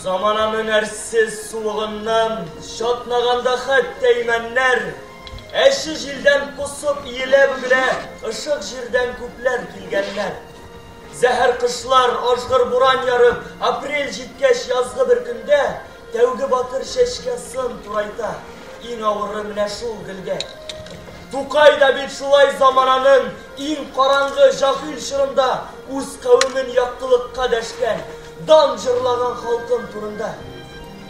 Zamananın ersiz suluğundan şatnaganda xat değmenler, eşi jilden kusup iyilep bile ışık jirden küpler kilgenler. Zehir kışlar, aşgır buran yarıp, aprel jitkeş yazgı bir günde, tevgi batır şeşkesin turayta, in avırı mine şul gilge. Tukayda bir şulay zamananın, in karangı jahil şırında, uz kavmin yaktılıkka deşken, dan jırlagan halkın turunda.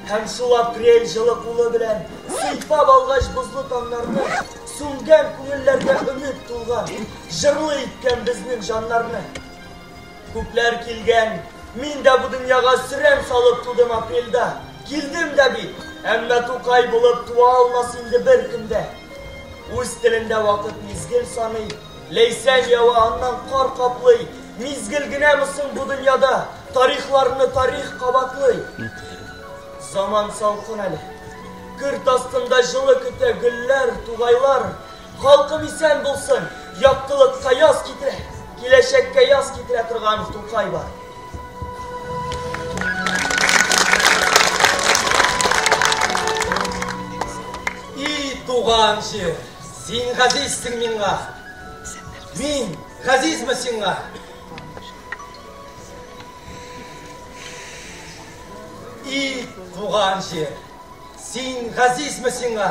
Hem şul aprel жылы kulu bilen, sıypa balgaç buzlu tanlarını, süngen күңіллерге ümit tulgan, jırlı itken bizning janlarını. Küpler kilgen, min de bu dünyaga sürem salıp tudım aprelda. Kildim de bit, emme tukay bulup tuğa almas indi bir künde. Uz tilinde vakit mizgil sanıy, leysen yava andan kar kaplıy. Mizgil gine misin bu dünyada, tarihlarını tarih kabaklay. Zaman salkın ali, kırt astında жылы küte güller, tuğaylar. Halkım isen bulsun, yaktılıkka yaz kitire, kileşekke yaz kitire turgan tukay var. Туған жер, сен ғазизсің менға, мен ғазизмін сенға. Туған жер, сен ғазизмін сенға,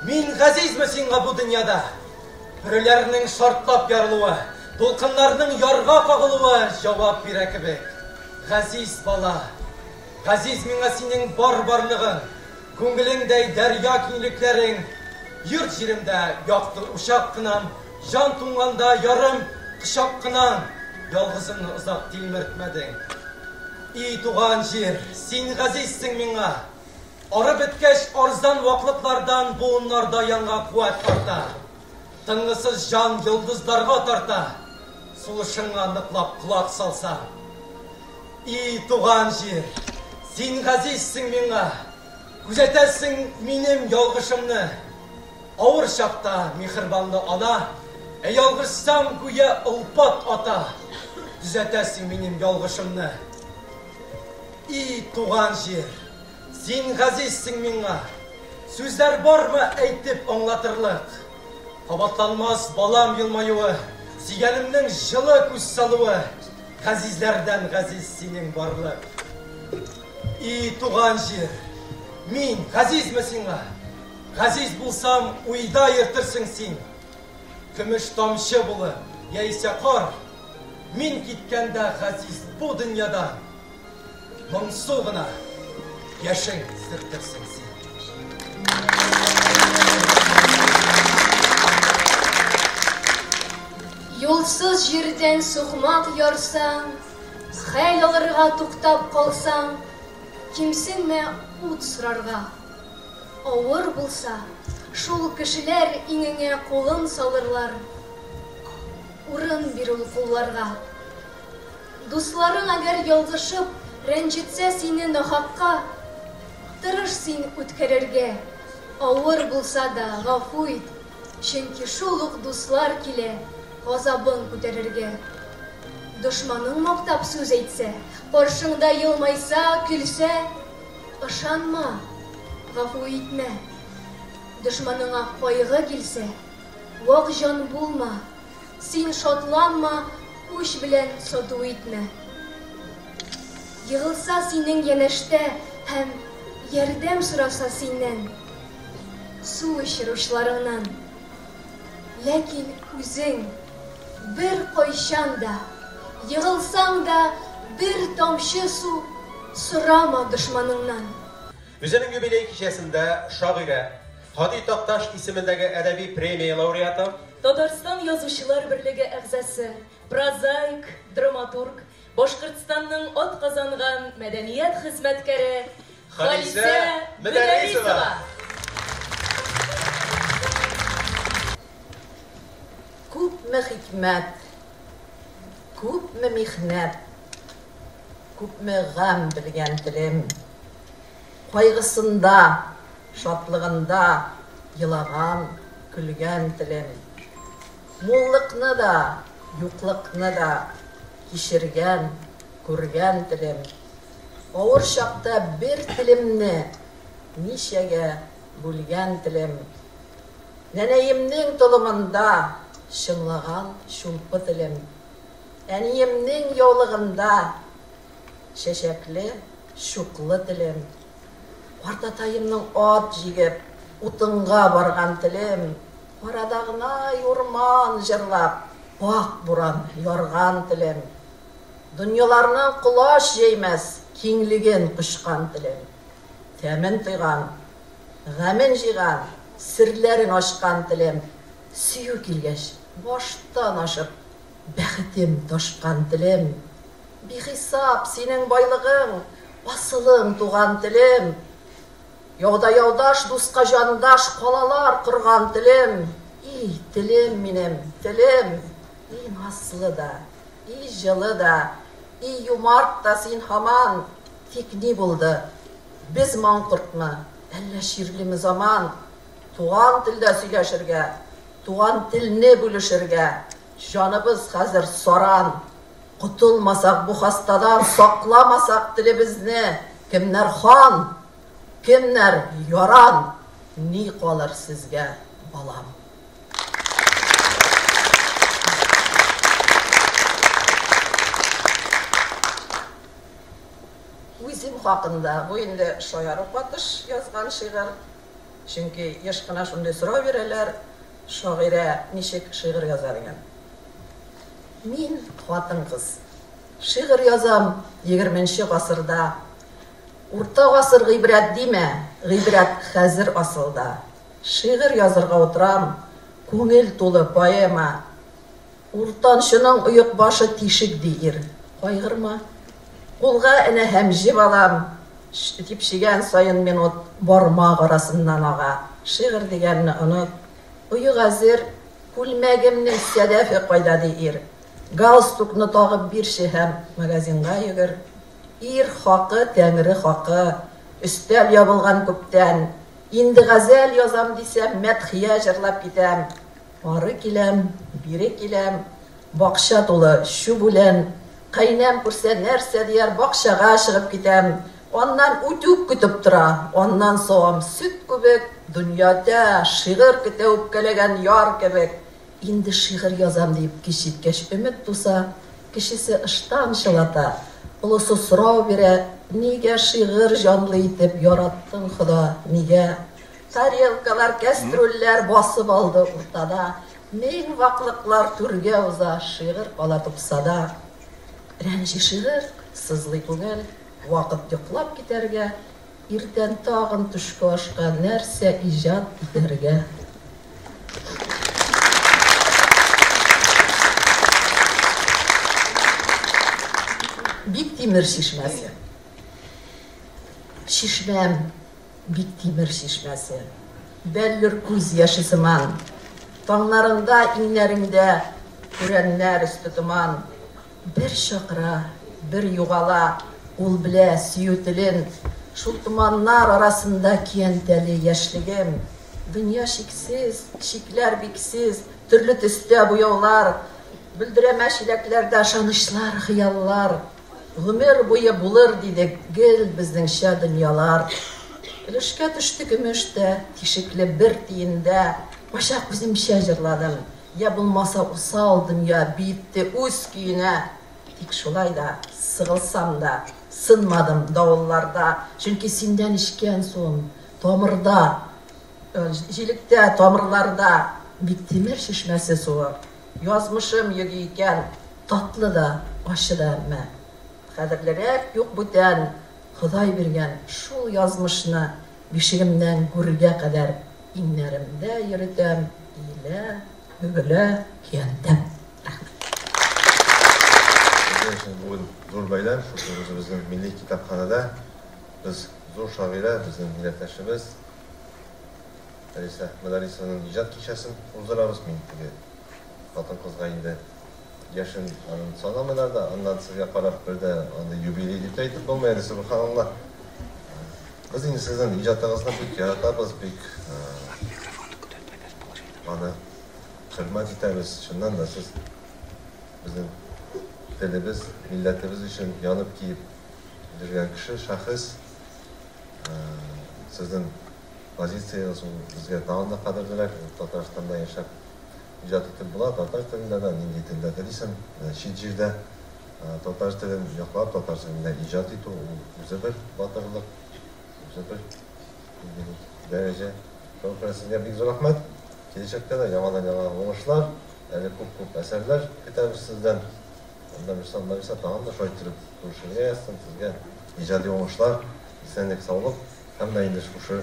мен ғазизмін сенға бұл дүнияда. Бүрілерінің шартлап ярылуы, толқынларының ярға қағылуы жауап бере кібек. Ғазиз бала, ғазиз менға сенің барлығың, көңіліңдей дәрия кеңліклерің, yurt жерімді яқты ұшақ қынам, жан туңғанда ярым қышақ қынам, ялғызын ұзақ телміртмедің. Туған жер, сен ғазизсің менға, ары біткеш арзан вақлықлардан буынларда янға қуат тарта, тыңғысыз жан йылдыздарға тарта, сұлышыңа нықлап құлақ салса. Туған жер, сен ғазизсің менға, күзетесің менің ялғышымны, ауыр шақта мехірбанды ана, ялғышсам көе ұлпат ата, түзетесің менің ялғышымны. Туған жер, сен ғазизсің менға, сөздер бар ма әйтіп аңлатырлық, қабатланмас балам елмайуы, сүйгенімнің жылы көз салуы, ғазизлерден ғазиз сенің барлық. Туған жер, мен ғазизмін сенға, ғазиз болсам ұйда ертірсің сен. Күміш тамшы бұлы, яйсе қар, мен кеткенде ғазиз бұл дүнияда. Мұңсу ғына, яшың сіртірсің сен. Yolsuz жерден соқмақ ярсаң, хәл алырға туқтап қалсаң, кимсің ме ут сұрарға. Ауыр болса, шул кішілер иңіңе қолын салырлар, урын берул қолларға. Дусларың әгер ялғышып, ренжітсе сені нахаққа, тырыш сен үткерерге. Ауыр болса да ғафу ит, чөнки шулық дуслар келе, ғазабын көтерерге. Дұшманың мақтап сөз әйтсе, қаршыңда йылмайса, күлсе, ышанма, ғафу итме. Дұшманыңа қойғы келсе, оқ жан болма, сен шотланма, күш білен соту итме. Йығылса сенің енеште, һәм ярдәм сұраса сенен, су ішір ұшларыңнан. Ләкин үзің bir қойшан да, йығылсаң да bir тамшы су сұрама дұшманыңнан. Өзінің юбилей кешесінде шағирә Hadi Тақташ исемендәге әдәби премия лауреаты, Татарстан Язучылар берлеге әгъзасы, прозаик, драматург, Башкортстанның атказанган мәдәният хезмәткәре Халисә Мөдәррисова. Күпме хикмәт, күпме михнәт, күпме гам белгән телем. Кайгысында, шатлыгында йылаган, көлгән телем. Муллыкны да, юклыкны да кичергән, күргән телем. Ауыр шақта бір тілімні нишеге бүлген тілім. Нәнәйімнің тұлымында шыңлаған шулпы тілім. Әниемнің яулығында шешеклі шуқлы тілім. Артатайымның от жегіп, ұтынға барған тілім. Арадағына юрман жырлап, бақ бұран ярған тілім. Дүнияларынан құлаш жеймес, кеңліген құшқан тілім. Тәмін тұйған, ғәмін жиған, сірлерін ашқан тілім. Сүйу келгеш, баштан ашып, бәхітім тошқан тілім. Бейхисап сенің байлығың, басылың туған тілім. Яуда-яудаш, дұсқа жандаш, қалалар құрған тілім. Ей, тілім менім, тілім. Ей, насылы да, ей, жылы да, ей, юмарт та сен хаман. Тек не болды? Біз маңқұртмы, әлі ширлімі заман. Туған тілді сөйлешірге, туған тіліне бөлішірге. Жаныбыз қазір соран. Құтылмасақ бұ хастадан, сақламасақ тілімізні. Кімнер хан? Кімнер яран, не қалыр сізге, балам? Өзім хақында, бұл енді Шояр Опатыш yazған шиғыр. Çünkü ешқана шундай сұрау берелер, шағирә нешек шиғыр язар екен. Мен қатын қыз. Шиғыр язам 20-ші ғасырда. Урта ғасыр ғибрат дейме, ғибрат хәзір асылда. Шиғыр язырға отырам, көңіл толы поэма. Уртаншының ұйық башы тишік дейір. Қайғырма. Қолға әне әмжі балам. Тепшеген сайын мен от бармақ арасынан аға. Шиғыр дегенні ұнық. Ұйық әзір, күлмәгімнің сәдәфі қайда дейір. Галстукны тағып бір шехем магазинға югір. Ир хақы, тәңірі хақы, үстәл ябылған көптән. Инді ғазәл язам десем, мәтхия жырлап кетем. Ары келем, бире келем, бақша толы шу бүлен. Қайнам көрсе нәрсе дейер, бақшаға шығып кетем. Оннан үтіп күтіп тұра, оннан соғым сүт көбек. Дүнияда шиғыр күте өпкелеген яр кебек. Инді шиғыр язам дейіп кешеткеш үміт туса, кешесі ыштан шылата. Ұлысы сұрау бере, неге шиғыр жанлы етіп яраттың құда, неге? Тарелкалар, кәстрөллер басып алды ұртада, мен вақлықлар түрге ұза шиғыр қала тұпсада. Рәнжі шиғыр, сызлы көңіл, вақыт йоқлап кетерге, иртен тағын түшкі ашқа нәрсе ижад етерге. Бик темір шишмәсе. Шишмәм, бик темір шишмәсе. Бәллір күз яшысыман. Таңларында, инлеріңдә күрәннәр үсті тұман. Бір шақыра, бір юғала, ул білә сүйу тілін. Шул тұманнар арасында киентәлі яшілігім. Дүния шексіз, шикләр биксіз, түрлі түсті бұяулар. Бүлдірәмә шиләкләрдә шанышлар, хыяллар. Ғүмер бұйы бұлыр дейді гел біздіңше дүниялар. Үлішке түшті күмішті, тишіклі бір тиінде, башақ өзімше жырладым. Я болмаса усал дүния бейітті өз күйіне. Тек шулай да, сығылсам да, сынмадым дауылларда. Çünkü сенден ішкен соң, томырда, жилікте, томырларда, бик темір шешмәсі суы. Язмышым егі екен, татлы да, ашы да әмі. Қадірлерек yok бүтән, Құдай берген шул язмышны бишігімнен көрге қадар иннәрімді ерітем, илі, үгілі, киентем. Бүгін зор байлар, біздің Milli Kitapxanada biz zor şairə, bizim millətdaşımız Alisa Madarисаның icad kişəsini uzdurarız mintigi. Qатын qızğa indi yaşın sanamılar da ondan sizə qaraq bir də yubiley deyib aytıb olmaydı subhanallah. Biz indi sizin icadlarınızdan büyük yaratlarız, büyük bana hürmet etəriz. Şundan da siz bizim dilimiz, milletimiz için yanıp giyip жүрген кіші шәхіс. Сіздің позицияңыз бізге тағын да қадірлірек. Татарстанда яшап ижад етіп болады. Татар тілінде де, нендей тілде де дейсің. Шет жерде татар тілін жоқлап, татар тілінде ижад ету өзі бір батырлық, өзі бір дәреже. Сізге бек зор рахмет. Келешекте де ямадан оңышлар, әлі көп әсерлер күтеміз сізден. Ondan bir tağın da şöyle duruşunu yazsın sizge icadi olmuşlar, senlik sağlık hem de indi şu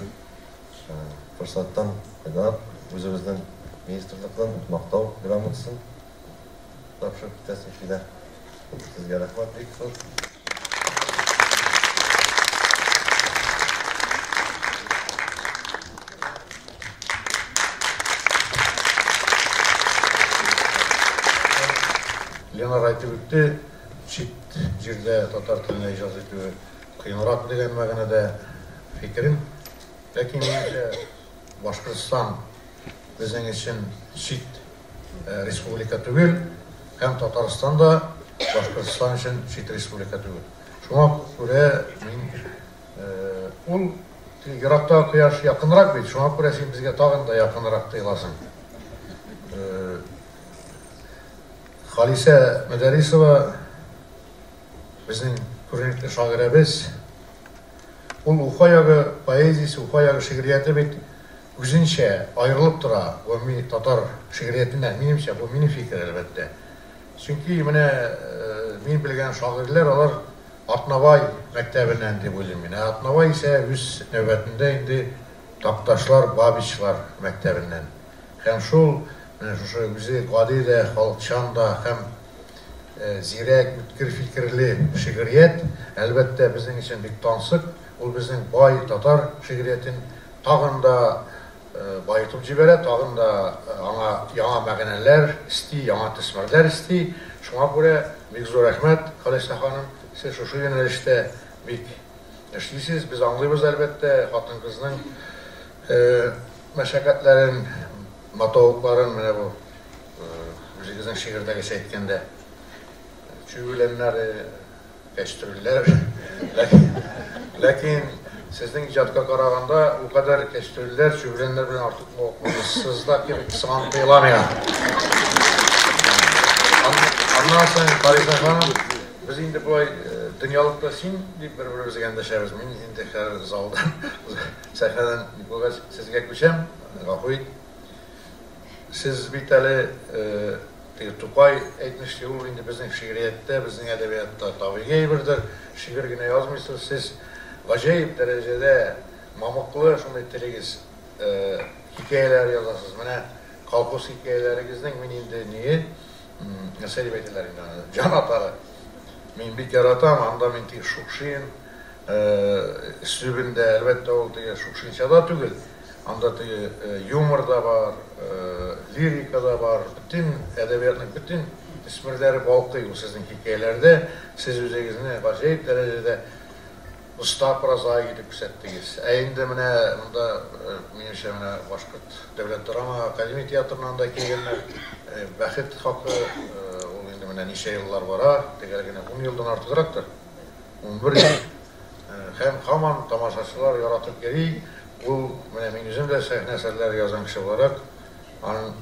fırsattan faydalanıp özümüzden ministerlikten maqtav gramotsun tapşırıp bitesin şeyler. Sizge rahmet büyük zor. Ленар айтып өтті, шет жерде татар тіліне ижаз етуі қиынырақ деген мәгінеде фикірім. Ләкин меніңше Башқұртстан біздің үшін шет республика түгел, һәм Татарстан да Башқұртстан үшін шет республика түгел. Шуңа күрә мин ул Иракта кояш якынрак бит, шуңа күрә син безгә тагын да якынрак тоеласың. Халиса Мәдәрисова біздің күренікті шағирәбіз. Ол Уфа ягы поэзиясы, Уфа ягы шигырияты бит үзенчә айрылып тора. Бу татар шигыриятеннән, минемчә, бу минем фикер әлбәттә. Чөнки менә мин белгән шагыйрьләр алар Атнабай мәктәбеннән дип уйлыйм мин. Атнабай исә үз нәүбәтендә инде Такташлар, Бабичлар мәктәбеннән. Һәм шул шушы үзе гади дә, халыкчан да һәм зирәк, үткер фикерле шигырият әлбәттә безнең өчен бик тансык. Ул безнең бай татар шигыриятен тагын да байытып җибәрә, тагын да аңа яңа мәгънәләр исти, яңа төсмәрләр исти. Шуңа күрә бик зур рәхмәт, Халиса ханым, сез шушы юнәлештә бик эшлисез. Без аңлыйбыз әлбәттә хатын-кызның мәшәкатьләрен, матаулыкларын, менә бу үзегезнең шигырьдәгечә әйткәндә чүгүләннәре, кәчтүрләр. Ләкин сезнең иҗатка караганда ул кадәр кәчтүрләр, чүгүләннәр белән артык мавыгысыз да кебек сыган тоела миңа. Аннан соң Халиса ханым, без инде болай дөньялыкта син дип бер-беребезгә эндәшәбез. Мин инде хәзер залда сәхнәдән булгач сезгә күчәм. Гафу ит. Siz bir tane Tupay etmişti, o indi bizim şiiriyette, bizim edebiyatta tabiiy birdir. Şiir yine yazmışsınız. Siz acayip derecede mamuklu, şunu ettirigiz hikayeler yazasınız. Mene kalpos hikayelerinizden min indi niye? Nasıl betilerinden? Can atarı. Min bir yaratam, anda min ti şukşin. Sübünde elbette oldu ya şukşin çada tügül. Anda humor da var, lirika da var, bütün edebiyatın bütün ismirleri balkıyı sizin hikayelerde. Siz üzerinizde acayip derecede usta prozaya gidip küsettiniz. Eğinde bunda menimçe Başkurt Devlet Drama Akademi Tiyatro'ndan da kelgenler bəxit hakkı o indi neçe yıllar var. Tegeligine 10 yıldan artıqıraktır. 11 yıl. Hem haman tamaşaçılar yaratıp geri. Bu benim yüzümde sahne eserler yazan kişi olarak onun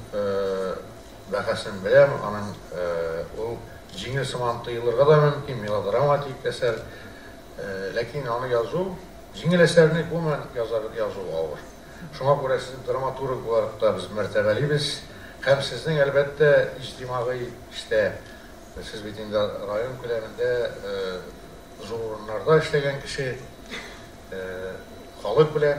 bəxəsini biləm, onun o cingil sımantı yıllarga da mümkün, melodramatik eser. Lakin onu yazı, cingil eserini bu mən yazı ağır. Şuna göre sizin dramaturg olarak da biz mərtəbəliyiz. Hem sizin elbette ictimai işte siz bitinde rayon küləmində zorunlarda işləyən kişi halk bilən.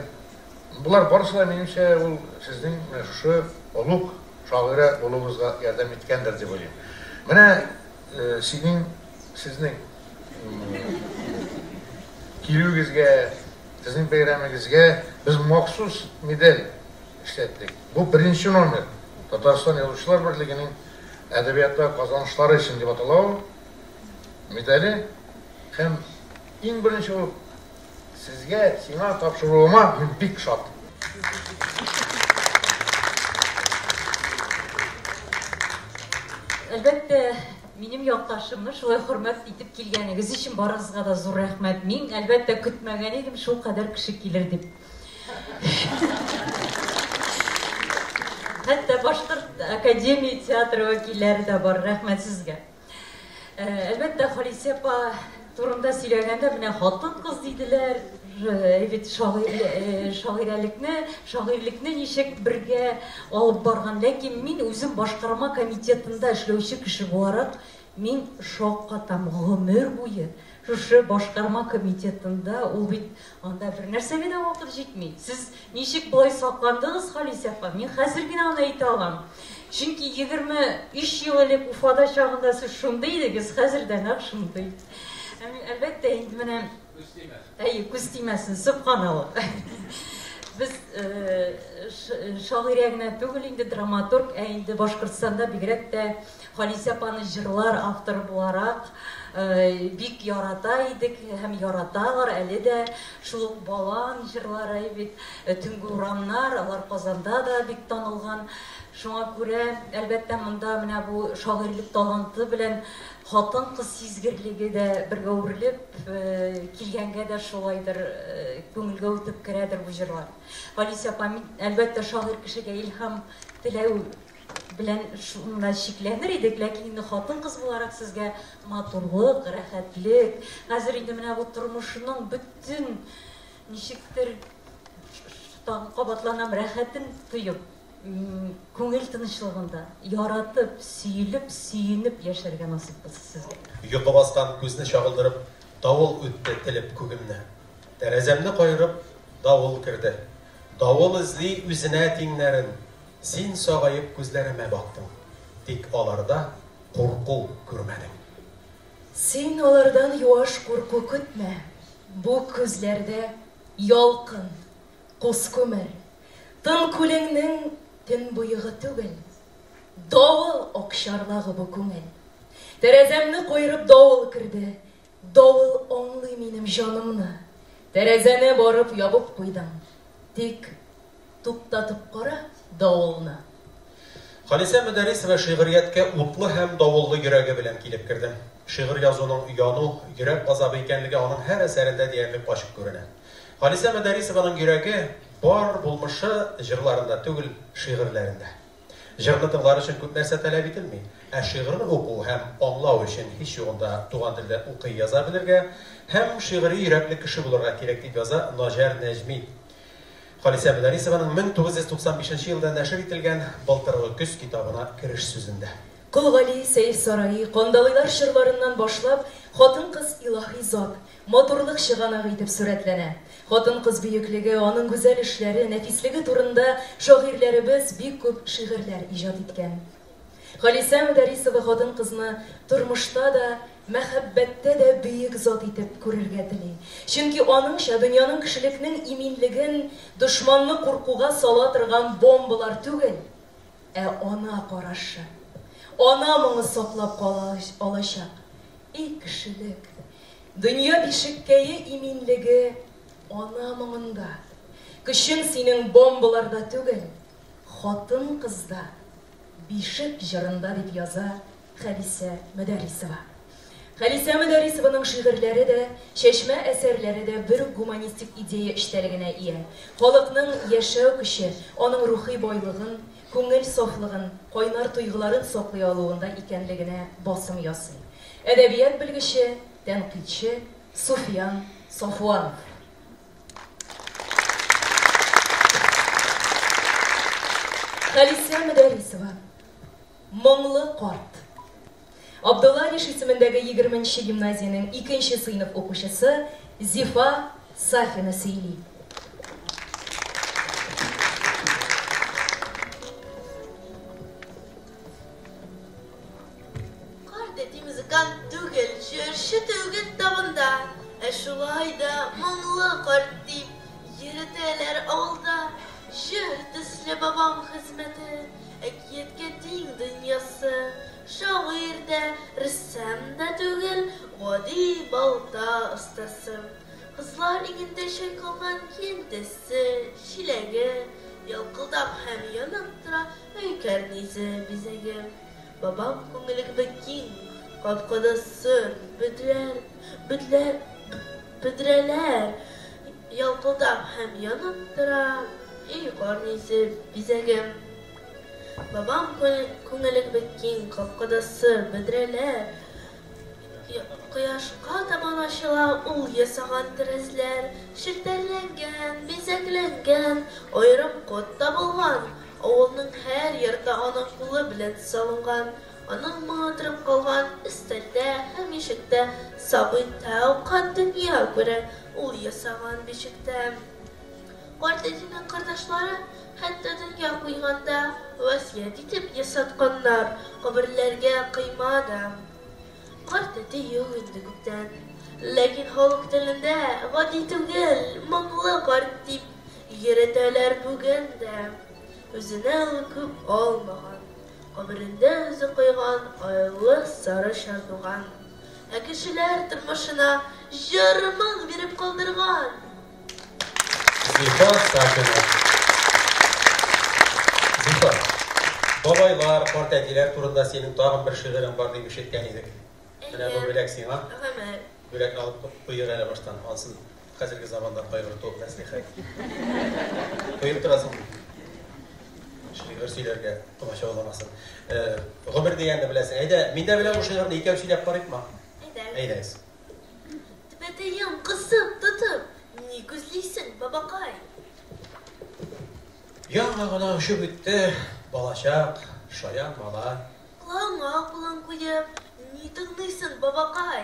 Bunlar barısı da menimçe sizin şu oluk şaire oluğunuzga yardım etkendir diye bileyim. Mene sizin kilüğünüzge, sizin beyramınızga biz maksus medal işlettik. Bu birinci numara. Tatarstan Yazıcılar Birliği'nin edebiyatta kazanışları için diye atılan medali hem en birinci olup sizge sina tapşırılma big shot. Elbette Минем якташымны шулай хөрмәт итеп килгәнегез өчен барыгызга да зур рәхмәт. Мин әлбәттә көтмәгән идем шул кадәр кеше килер дип. Хәтта Башкорт академия театры вәкилләре дә бар. Рәхмәт сезгә. Әлбәттә Халисә апа турында сөйләгәндә менә хатын-кыз диделәр. Evet, şairlikni nişek birge alıp bargan. Lakin min özüm başkarma komitetinde eşlevçi kişi olarak min şok katam ömür boyu. Şu başkarma komitetinde ol bit anda bir nersege de vakit jetmey. Siz nişek bulay saklandınız Halise apa? Min hazır gene onu ayta alam. Çünkü 23 yıl elek Ufada çağında siz şunday ediniz, hazırdan ak şunday. Elbette indi mene Küsteymesin, subhanallah. Biz şair ягына түгел инде драматург, инде Башкортстанда бигрәк тә Халисә апаны җырлар авторы буларак бик ярата идек һәм яраталар әле дә шул балан җырлары бит Төнге урамнар, алар Казанда да бик танылган. Шуңа күрә әлбәттә монда менә бу шагыйрлек таланты белән хатын-кыз сизгерлеге дә бергә үрелеп килгәнгә дә шулайдыр күңелгә үтеп керәдер бу җырлар. Халисә апа әлбәттә шагыйрь кешегә илһам теләү белән шуңа шикләнер идек, ләкин инде хатын-кыз буларак сезгә матурлык, рәхәтлек, хәзер инде менә бу тормышның бөтен ничектер кабатланам рәхәтен тоеп күңел тынычлыгында яратып, сөйлеп, сөенеп яшәргә насыйп булсын сезгә. Йокы баскан күзне чагылдырып, давыл үтте телеп күгемне. Тәрәзәмне кайрып, давыл кирде. Давыл изли үзенә тиңнәрен. Син сагайып күзләремә бактың. Тик аларда курку күрмәдең. Син алардан юаш курку көтмә. Бу күзләрдә ялкын, кус күмер. Тын күлеңнең төн буйыгы түгел. Давыл акчарлагы бу күңел. Тәрәзәмне кайрып давыл кирде. Давыл аңлый минем җанымны. Тәрәзәне барып ябып куйдым. Тик туктатып кара давылны. Халисә Мөдәрисова шигырияткә утлы һәм давыллы йөрәге белән килеп кирде. Шигырь язуның яну, йөрәк газабы икәнлеге аның һәр әсәрендә диярлек ачык күренә. Халисә Мөдәрисованың йөрәге бар булмышы җырларында түгел, шигырьләрендә. Җырны тыңлар өчен күп нәрсә таләп ителми, ә шигырьне уку һәм аңлау өчен һич югында туган телдә укый яза белергә һәм шигыри йөрәкле кеше булырга кирәк дип яза Наҗар Нәҗми. Халисә Мөдәрисованың 1995 елда нәшер ителгән Былтыргы көз китабына кереш сүзендә. Кулгали Сәйф Сарай Кандалыйлар шырларыннан башлап, хатын-кыз илаһи зат, матурлык чыганагы итеп сурәтләнә. Хатын-кыз бөеклеге, аның гүзәл эшләре, нәфислеге турында шагыйрьләребез бик күп шигырьләр иҗат иткән. Халисә Мөдәрисова хатын-кызны тормышта да, мәхәббәттә дә бөек зат итеп күрергә тели. Чөнки аныңча дөньяның кешелекнең иминлеген, дошманны куркуга сала торган бомбалар түгел, ә ана карашы. Ана моңы саклап алачак. И кешелек. Дөнья бишеккәе иминлеге ана моңында. Көчең синең бомбаларда түгел, хатын-кызда, бишек җырында дип яза Халисә Мөдәрисова. Халисә Мөдәрисованың шигырьләре дә, чәчмә әсәрләре дә бер гуманистик идея эчтәлегенә ия. Халыкның яшәү көче, аның рухи байлыгын, күңел сафлыгын, кайнар тойгыларын саклый алуында икәнлегенә басым ясый. Әдәбият белгече, тәнкыйтьче Суфиян Сафуанов. Халисә Мөдәрисова. Моңлы карт. Абдулла Риш исемендәге 20-нче гимназияның 2-нче сыйныф укучысы Зифа Сафина сөйли. Музыкант түгел, җырчы түгел табында, шулай да моңлы карт дип йөртәләр алда. Җыр төсле бабам хезмәте, әкияткә тиң дөньясы. Шагыйрь дә, рәссам да түгел, гади балта остасы. Кызлар игендә чайкалган кендесе, чиләге, ялкылдап һәм янып тора, кәрнизе бизәге. Бабам күңеле кебек киң, Kapkada sır, büdreler, yalpıldap hem yanıp dura. İyi kornisi bizegim. Babam ko'ngillik bitkin, kapkada sır, büdreler. Quyoshqa tomon oshila ul yasagan tirizlar, shilterlangan, bezaklangan, ayrim qotda bo'lgan. Ovulning har yerda ona qo'li bilan solingan, onun mağdırıp qalğan istalda, hem eshikda sabit tavqat dünya ko'ra ul yasagan beshikda. Qardaşının qardaşlari hatta dunyo qo'yganda vasiyat etib yasatganlar qabrlarga qiymada. Qartati yo'q endi ko'pdan, lekin xalq tilida g'odiy tugul, mong'la qart deb yuritalar bugunda. O'zini ko'p olmagan, qabrida o'zi qo'ygan oyli sari shardugan. Kishilar turmushina jarmon berib qoldirgan. Zifa sakini. Zifa. Babaylar, qartatilar turunda senin tag'in bir shi'iring bor deb eshitgan edik. Mana bu bilaksin ha? Rahmat. Bilakni olib qo'yib yana boshdan olsin. Hozirgi zamonda qayg'ur to'p naslihat. Qo'yib turasan. Shi'r so'zlarga tomosha olamasin. G'umir deganni bilasan. Ayda, menda bilan o'sha yerda ikki so'zlab qarayapman. Aydays. Tepedeyim qısıp tutup, ne gözleysin babakay? Yanına şu bitti, balaşak, şayan mala. Kulağıma kulağın koyup, ne tıklaysın babakay?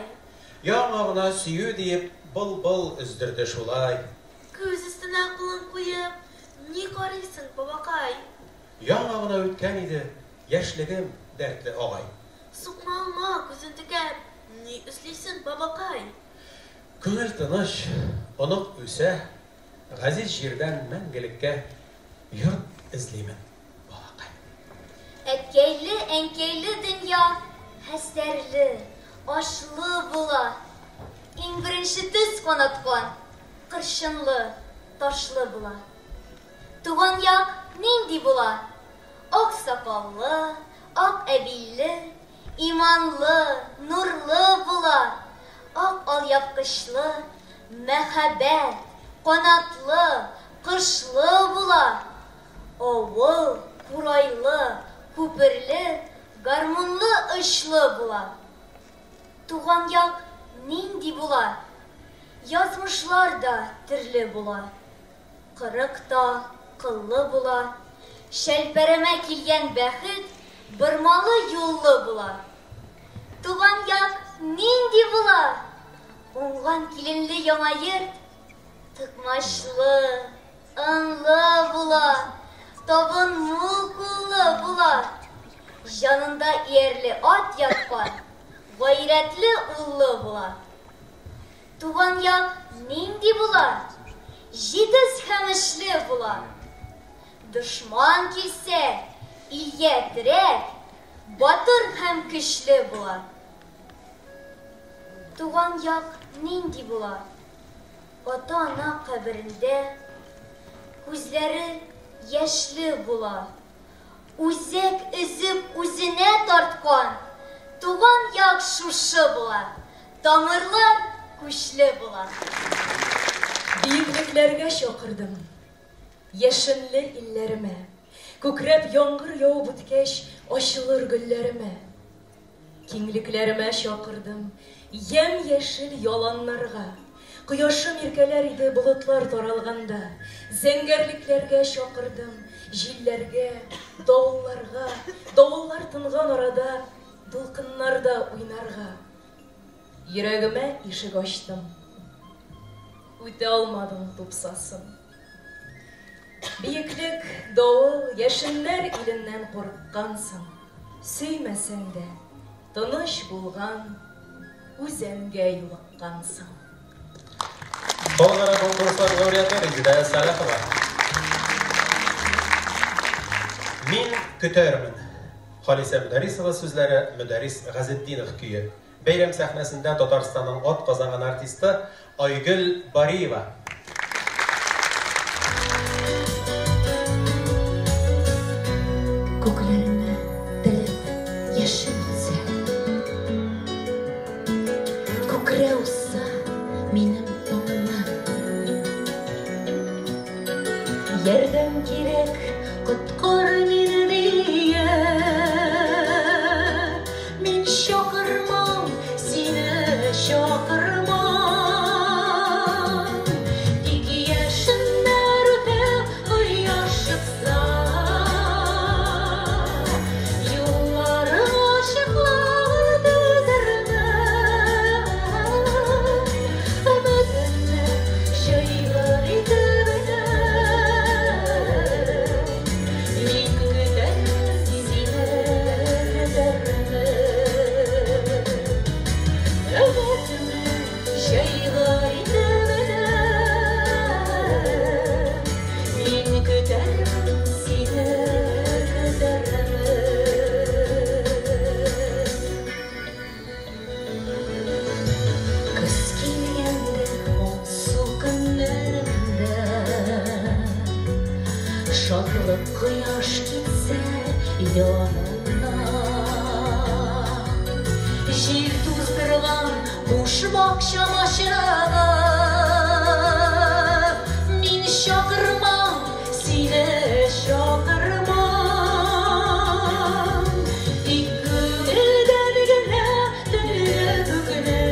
Yanına suyu deyip, bıl bıl üzdirdi şulay. Göz üstüne kulağın koyup, ne karıysın babakay? Yanına ötken idi, yaşligim dertli ağay. Sıkmalma gözün tüker, ne üsleysin babakay? Көңіл тыныш, ұнық өсе, ғазиз жерден мәңгілікке yurt izleymen. Etkeyli, enkeyli dünya, həsərli, aşlı bula. İn birinci düz qonatqan, qırşınlı, taşlı bula. Tuğan yak nindi bula? Ak sakallı, ak ebilli, imanlı, nurlu bula. Ak alyapqışlı, məhəbbət, qanatlı, qışlı bula. Oğul, kuraylı, kupirli, garmunlu ışlı bula. Tuğan yak nindi bula? Yazmışlar da türlü bula. Kırık da kıllı bula. Şelpereme kilgen bəxit, bırmalı yollu bula. Tuğan yak nindi bula? Ongan kilinli yana yırt, tıkmaşlı, ınlı bula. Tabın mulkullu bula. Janında yerli at yapar, gayretli ullu bula. Tuğan yak nindi bula? Jidiz həmişli bula. Düşman kilse, ilye direk, batır hem kışlı bula. Tuğan yak nindi bula? Ata-ana qəbrində gözləri yaşlı bula. Uzak üzüp üzüne tartkan, tuğan yak şuşu bula. Damarlar kuşlu bula. Büyüklüklerge şokırdım, yaşınlı illerime. Kukrep yağmur yağıp bitkeş açılır güllerime. Kingliklerime şokırdım, yem yeşil yalanlarga. Quyoshim irkeler idi bulutlar taralganda. Zengerliklerge şokırdım, jillerge, davullarga. Davullar tıngan arada, dulkınlarda oynarga. Yüreğime ишik açtım. Öte almadım tupsasın. Büyüklük, davul, yaşınlar ilinden korkkansın. Süymesen de, tanış bulgan, üzenge yulakkansın. Xalqaro konkurslar laureati Rizida Salahova. Men ko'tarman. Xolisa Mudarisova so'zlari, Mudaris G'aziddinov kuyi. Bayram sahnasida Tataristonning ot qozongan artisti Oygul Bariyeva. Ko'klarni dilib yashin olsa, Ярдәм кирәк, коткар мине дия. Мин чакырмам, сине чакырмам. Тик яшеннәр үтә, кояш чыкса. Юллары ачыклар төзәрмен. Өметемне җайлар итеп мин көтәрмен сине көтәрмен. Өметемне җайлар итеп мин көтәрмен сине көтәрмен. Көз килгәндә моңсу көннәрендә шатлык кояш китсә янына. Җил туздырган буш бакчама чыгып, мин чакырмам, сине чакырмам. Тик күңелдән генә төнле бүгенә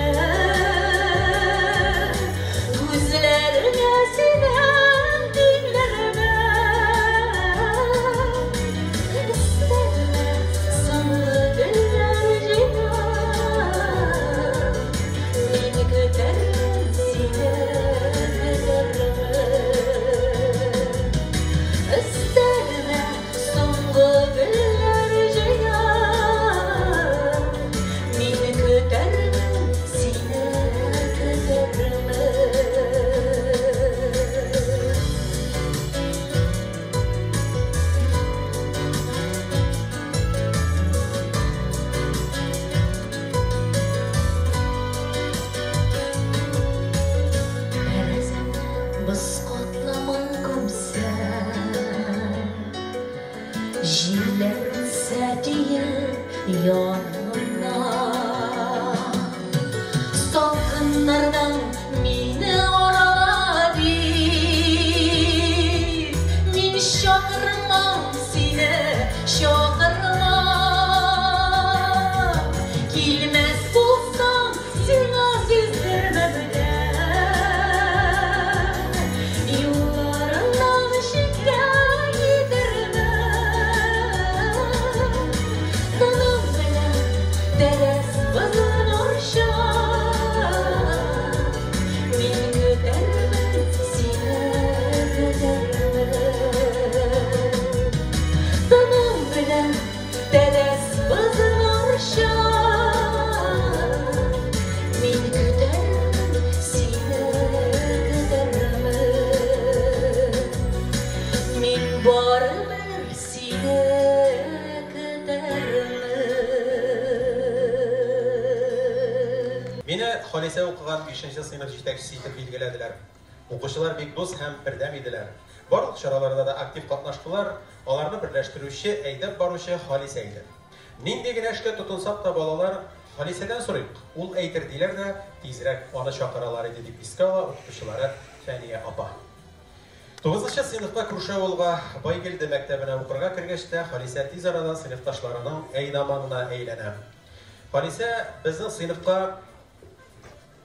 күзләреңә синең тиңләрмен. Өстәлмә соңгы гөлләр җыйнап, мин көтәрмен сине көтәрмен. Өстәлмә соңгы гөлләр җыйнап, мин көтәрмен сине көтәрмен. Без катламын күмсә, җилләр сәтиеп янына. Салкыннардан мине арала дип, мин чакырмам, сине чакырмам. Килмәс булсаң, сиңа сиздермә беләм. Юлларыңнан читкә китермәм. Тыным белән дәрес бозын орча. Мин көтәрмен сине көтәрмен. Тыным белән дәрес бозын орча. Мин көтәрмен сине көтәрмен. Мин барыбер сине көтәрмен. Мине Халисә укыган 5-нче сыйныф җитәкчесе итеп билгеләделәр. Укучылар бик дус һәм бердәм иделәр. Барлык чараларда да актив катнаштылар. Аларны берләштерүче, әйдәп баручы Халисә иде. Нинди генә эшкә тотынсак та балалар Халисәдән сорыйк. Ул әйтер диләр дә, тизрәк аны чакыралар иде дип искә ала укучылары Фәния апа. 9-нчы сыйныфка күрше авылга Байгелде мәктәбенә укырга кергәчтә, Халисә тиз арада сыйныфташларының әйдаманына әйләнә. Халисә безнең сыйныфка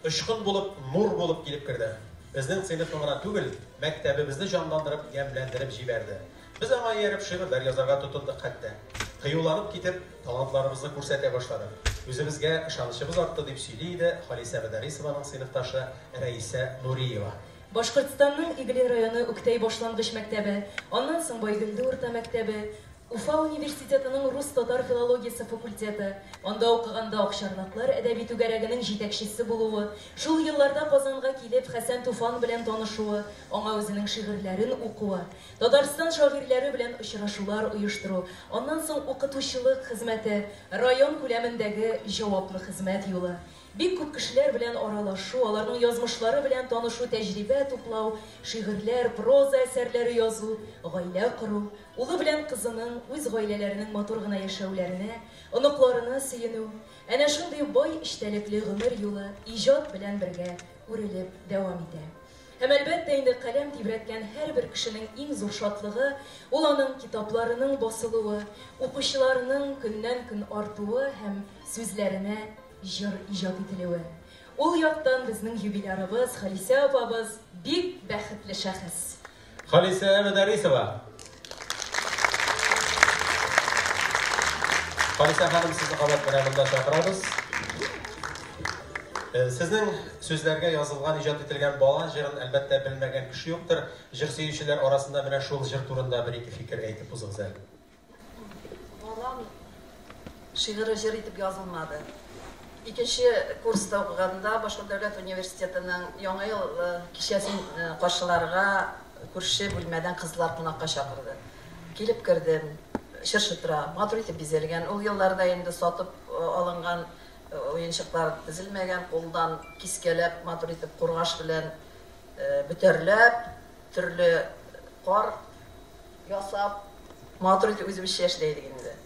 ышкын булып, нур булып килеп керде. Безнең сыйныфны гына түгел, мәктәбебезне җанландырып, ямьләндереп җибәрде. Без аңа ярып шигырьләр язарга тотындык хәтта. Кыюланып китеп, талантларыбызны күрсәтә башладык. Үзебезгә ышанычыбыз артты дип сөйли иде Халисә Мәдәрисованың сыйныфташы Рәисә Нуриева. Башкортстанның Иглин районы Үктәй башлангыч мәктәбе, аннан соң Байгелде урта мәктәбе, Уфа университетының рус-татар филологиясы факультеты, анда укыганда Акчарлаклар әдәби түгәрәгенең җитәкчесе булуы, шул елларда Казанга килеп Хәсән Туфан белән танышуы, аңа үзенең шигырьләрен укуы, Татарстан шагыйрьләре белән очрашулар оештыру, аннан соң укытучылык хезмәте, район күләмендәге җаваплы хезмәт юлы. Бик күп кешеләр белән аралашу, аларның язмышлары белән танышу, тәҗрибә туплау, шигырьләр, проза әсәрләре язу, гаилә кору, улы белән кызының үз гаиләләренең матур гына яшәүләренә, оныкларына сөенү, әнә шундый бай эчтәлекле гомер юлы иҗат белән бергә үрелеп дәвам итә. Һәм әлбәттә инде каләм тибрәткән һәрбер кешенең иң зур шатлыгы ул аның китапларының басылуы, укучыларның көннән-көн артуы һәм сүзләренә җыр иҗат ителүе. Ул яктан безнең юбилярыбыз Халисә апабыз бик бәхетле шәхес. Халисә Мәдәрисова. Халисә ханым, сезне кабат белән монда чакырабыз. Сезнең сүзләргә язылган, иҗат ителгән балан җырын әлбәттә белмәгән кеше юктыр. Җыр сөючеләр арасында менә шул җыр турында бер-ике фикер әйтеп узыгыз әле. Балан шигыры җыр итеп язылмады. Икенче курста укыганда Башкорт дәүләт университетының яңа ел кичәсен каршыларга күрше бүлмәдән кызлар кунакка чакырды. Килеп кердем, чыршы тора, матур итеп бизәлгән. Ул елларда инде сатып алынган уенчыклар тезелмәгән, кулдан кискәләп, матур итеп кургаш белән бүтәрләп, төрле кар ясап, матур итеп үзебезчә эшләйдек инде.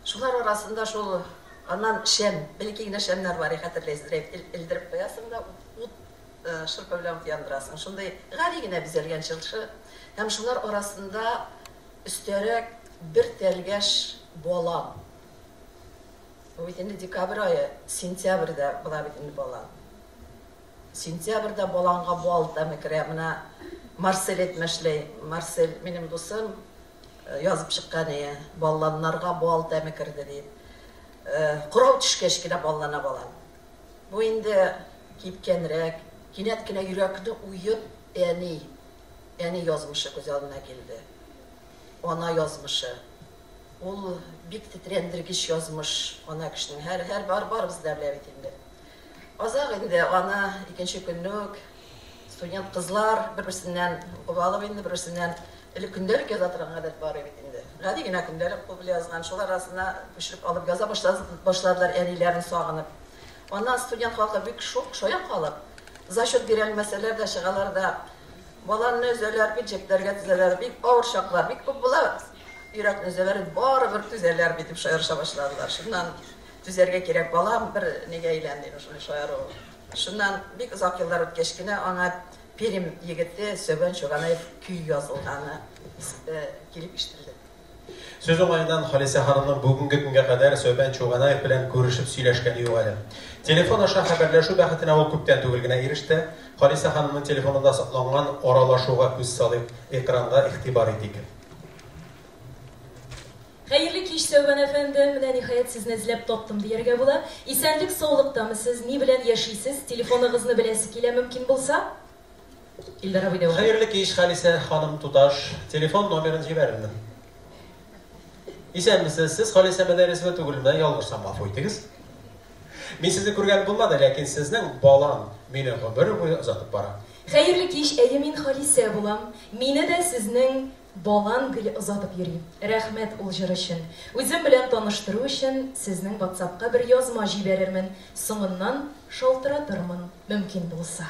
Шулар арасында шул аннан шәм, бәлки генә шәмнәр бар, хәтерләйсез, элдереп куясың да ут шырпы белән яндырасың. Шундай гади генә бизәлгән чыршы. Һәм шулар арасында өстәрәк бер тәлгәш балан. Bu indi dekabr ayı, sentyabrda bular indi balan. Sentyabrda balanga bal demekre, mına Marsel etmeşley. Marsel benim dostum yazıp çıkan ballanlarga bal demekirdi deyip. Kural düşkeşkine ballana balan. Bu indi kipkenrek, kinetkine yürekli uyup eni yazmışı güzeline geldi. Ona yazmışı. Ул бик тетрәндергеч язмыш ана кешенең. Һәр бар бездә белә бит инде. Азак инде ана икенче көннек студент кызлар бер-берсеннән кубалып инде бер-берсеннән элек көндәлек яза торган гадәт бар иде инде. Гади генә көндәлек кубыл язган, шулар арасына пешереп алып яза башладылар әниләрен сагынып. Ана студент халкы бик шояк калып, зачет бирә мәсьәләләр дә чыгалар да баланы өзәләр, бюджетләргә тезәләр, бик авыр шаклар, бик күп була. Йөрәк үзәләре барыбер түзәләр битеп шаярша башладылар. Шуннан түзәргә кирәк балам бер нигә әйләнде шуны шаяру. Шуннан бик озак еллар үткәч кенә аңа Перим егете Сөбән Чуганаев көй язылганы килеп ишетелде. Сөз уңайыннан Халисә ханымның бүгенге көнгә кадәр Сөбән Чуганаев белән күрешеп сөйләшкәне юк әле. Телефон аша хәбәрләшү бәхетенә ул күптән түгел генә иреште. Халисә ханымның телефонында сакланган аралашуга күз салып, экранга игътибар итик. Хәерле кич, Сөбән әфәнде, менә ниһаять сезне эзләп таптым дияргә була. Исәнлек, саулыктамы сез? Ни белән яшисез? Телефоныгызны беләсе килә мөмкин булса? Илдар абый да. Хәерле кич, Халисә ханым туташ. Телефон номерын җибәрелде. Исәнмесез? Сез Халисә Мәдәрисова түгелме? Ялгышсам гафу итегез. Мин сезне күргән булмады, ләкин сезнең балан мине гомер буе озатып бара. Хәерле кич, әйе, мин Халисә булам. Мине дә сезнең балан гел озатып йөри. Рәхмәт ул җыр өчен. Үзем белән таныштыру өчен сезнең WhatsApp-ка бер язма җибәрермен. Соңыннан шалтыратырмын, мөмкин булса.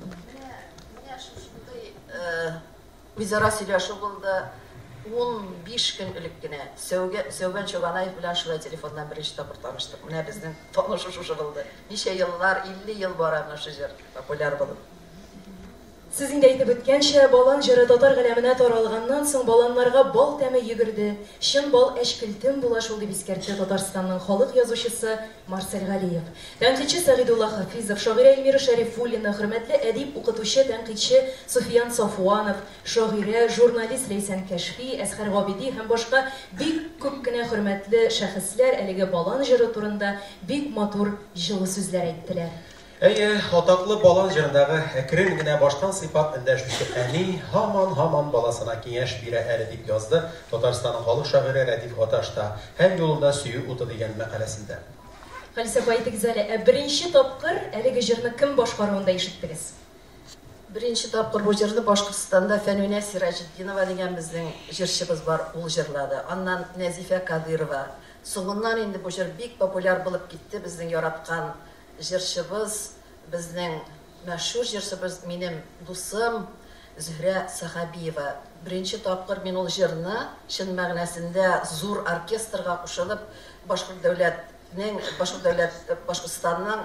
Менә шушындай үзара сөйләшү булды. 15 көн элек кенә Сөбән Чуганаев белән шулай телефоннан беренче тапкыр таныштык. Менә безнең танышу шушы булды. Ничә еллар, 50 ел бара менә шу җыр популяр булып. Сез инде әйтеп үткәнчә, балан җыры татар галәменә таралганнан соң баланнарга бал тәме йөгерде. Чын бал әшкелтем була шул дип искәртте Татарстанның халык язучысы Марсель Галиев. Тәнкыйтьче Сәгыйдулла Хафизов, шагыйрә Эльмира Шәрифуллина, хөрмәтле әдип, укытучы, тәнкыйтьче Суфиян Сафуанов, шагыйрә, журналист Ләйсән Кәшфи, Әсхәр Габиди һәм башка бик күп кенә хөрмәтле шәхесләр әлеге балан җыры турында бик матур җылы сүзләр әйттеләр. Әйе, атаклы балан җырындагы әкрен генә баштан сыйпап эндәшүче әни һаман баласына киңәш бирә әле дип язды Татарстанның халык шагыйре Рәдиф Гаташта һәм юлында сөю уты дигән мәкаләсендә. Халисә әйтегез әле, беренче тапкыр әлеге җырны кем башкаруында ишеттегез? Беренче тапкыр бу җырны Башкортстанда Фәнүнә Сираҗетдинова дигән безнең җырчыбыз бар, ул җырлады. Аннан Нәзифә Кадырова. Соңыннан инде бу җыр бик популяр булып китте, безнең яраткан җырчыбыз, безнең мәшһүр җырчыбыз, минем дусым Зөһрә Сахабиева. Беренче тапкыр мин ул җырны чын мәгънәсендә зур оркестрга кушылып, Башкортстанның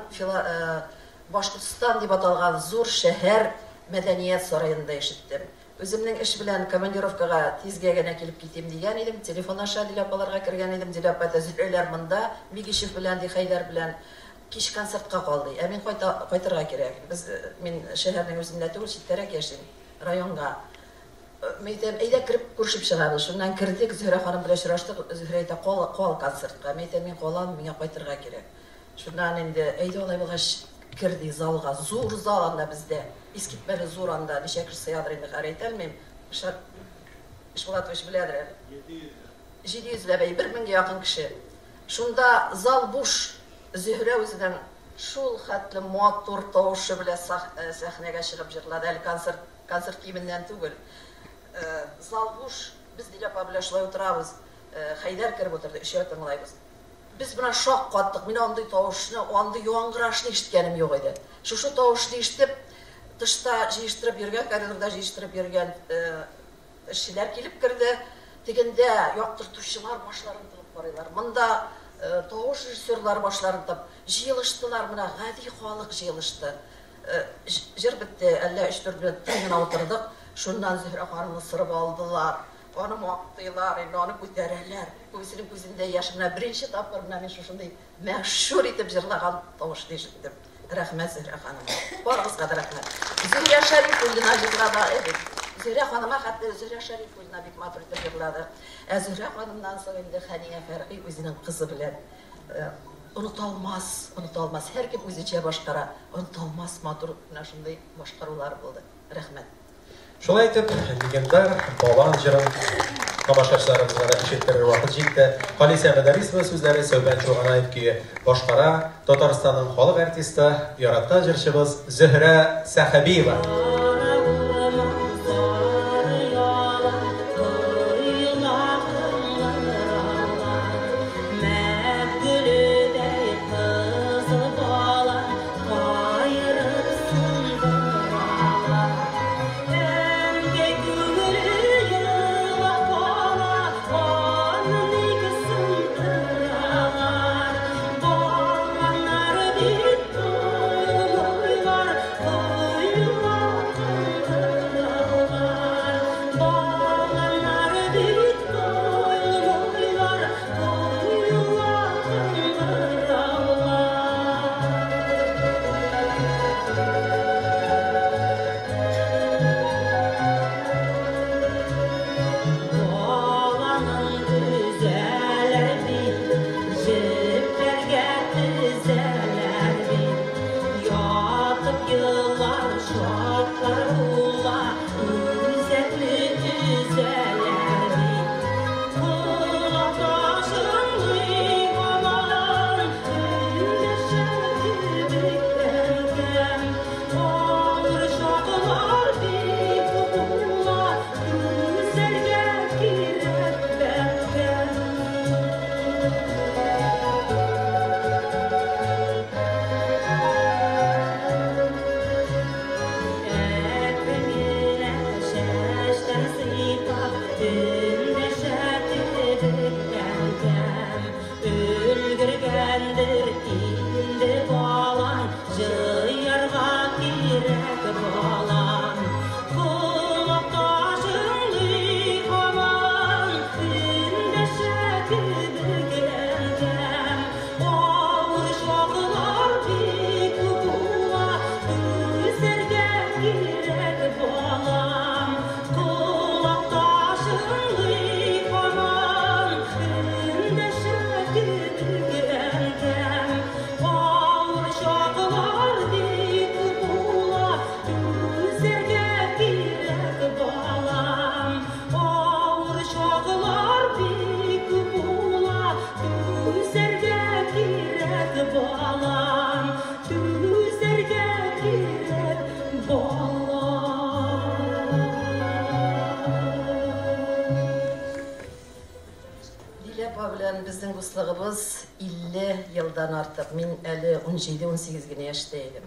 Башкортстан дип аталган зур шәһәр мәдәният сараенда ишеттем. Үземнең эш белән командировкага тизгә генә килеп китим дигән идем. Телефон аша Диләп аларга кергән идем. Диләп Зөһрәләр монда, Мигишев белән Хәйдәр белән кич концертка калды. Ә мин кайтырга кирәк. Мин шәһәрнең үзендә түгел, читтәрәк яшим, районга. Мәйтәм, әйдә кирип күршеп чыгабыз. Шуннан кирдек, Зөһрә ханым белән очраштык. Зөһрә әйтә, кал концертка. Мәйтәм, мин калам, миңа кайтырга кирәк. Шуннан инде әйдә алай булгач кирди залга. Зур зал анда бездә. Искитмәле зур анда, ничә кеше сыядыр инде, әйтәлмим. Ишбулатович беләдер. 700 ләбәй, 1000 якын кеше. Шунда зал буш. Зөһрә үзенең шул хәтле матур тавышы белән сәхнәгә чыгып җырлады. Әле концерт киеменнән түгел. Зал буш. Без Диләп белән шулай утырабыз. Хәйдәр киреп утырды, ишәр тыңлайбыз. Biz buna şok kattık. Mine андай тавышны, андай яңгырашны ишеткәнем юк иде. Шушы тавышны ишетеп, тышта җыештырып йөргән, коридорда җыештырып йөргән эшчеләр килеп керде. Дигәндә яктыртучылар башларын тылып карыйлар. Монда тавыш режиссерлар башларын тып җыелыштылар, менә гади халык җыелышты. Җыр бетте, әллә 3-4 минут гына утырдык. Шуннан Зөһрә ханымны сырып алдылар. Аны мактыйлар, аны күтәрәләр. Күзенең күзендә яш менә беренче тапкыр менә мин шушындай мәшһүр итеп җырлаган тавышны ишеттем. Рәхмәт Зөһрә ханым. Барыгызга да рәхмәт. Зөһрә Шәрифуллина җырлады. Зөһрә ханыма хәтта Зөһрә Шәрифуллина бик матур итеп җырлады. Зөһрә ханымнан соң инде Хәния Фәргый үзенең кызы белән онытылмас. Һәркем үзенчә башкара. Онытылмас матур менә шундый башкарулар булды. Рәхмәт. Шулай итеп, легендар Балан җырын тамашачыларыбызга да ишеттерер вакыт җитте. Халисә Мәдәрисова сүзләре Сәүбән Чуганаев көе башкара Татарстанның халык артисты, яраткан җырчыбыз Зөһрә Сәхәбиева. Безнең дуслыгыбыз 50 елдан артык. Мин әле 17-18 генә яшьтә идем.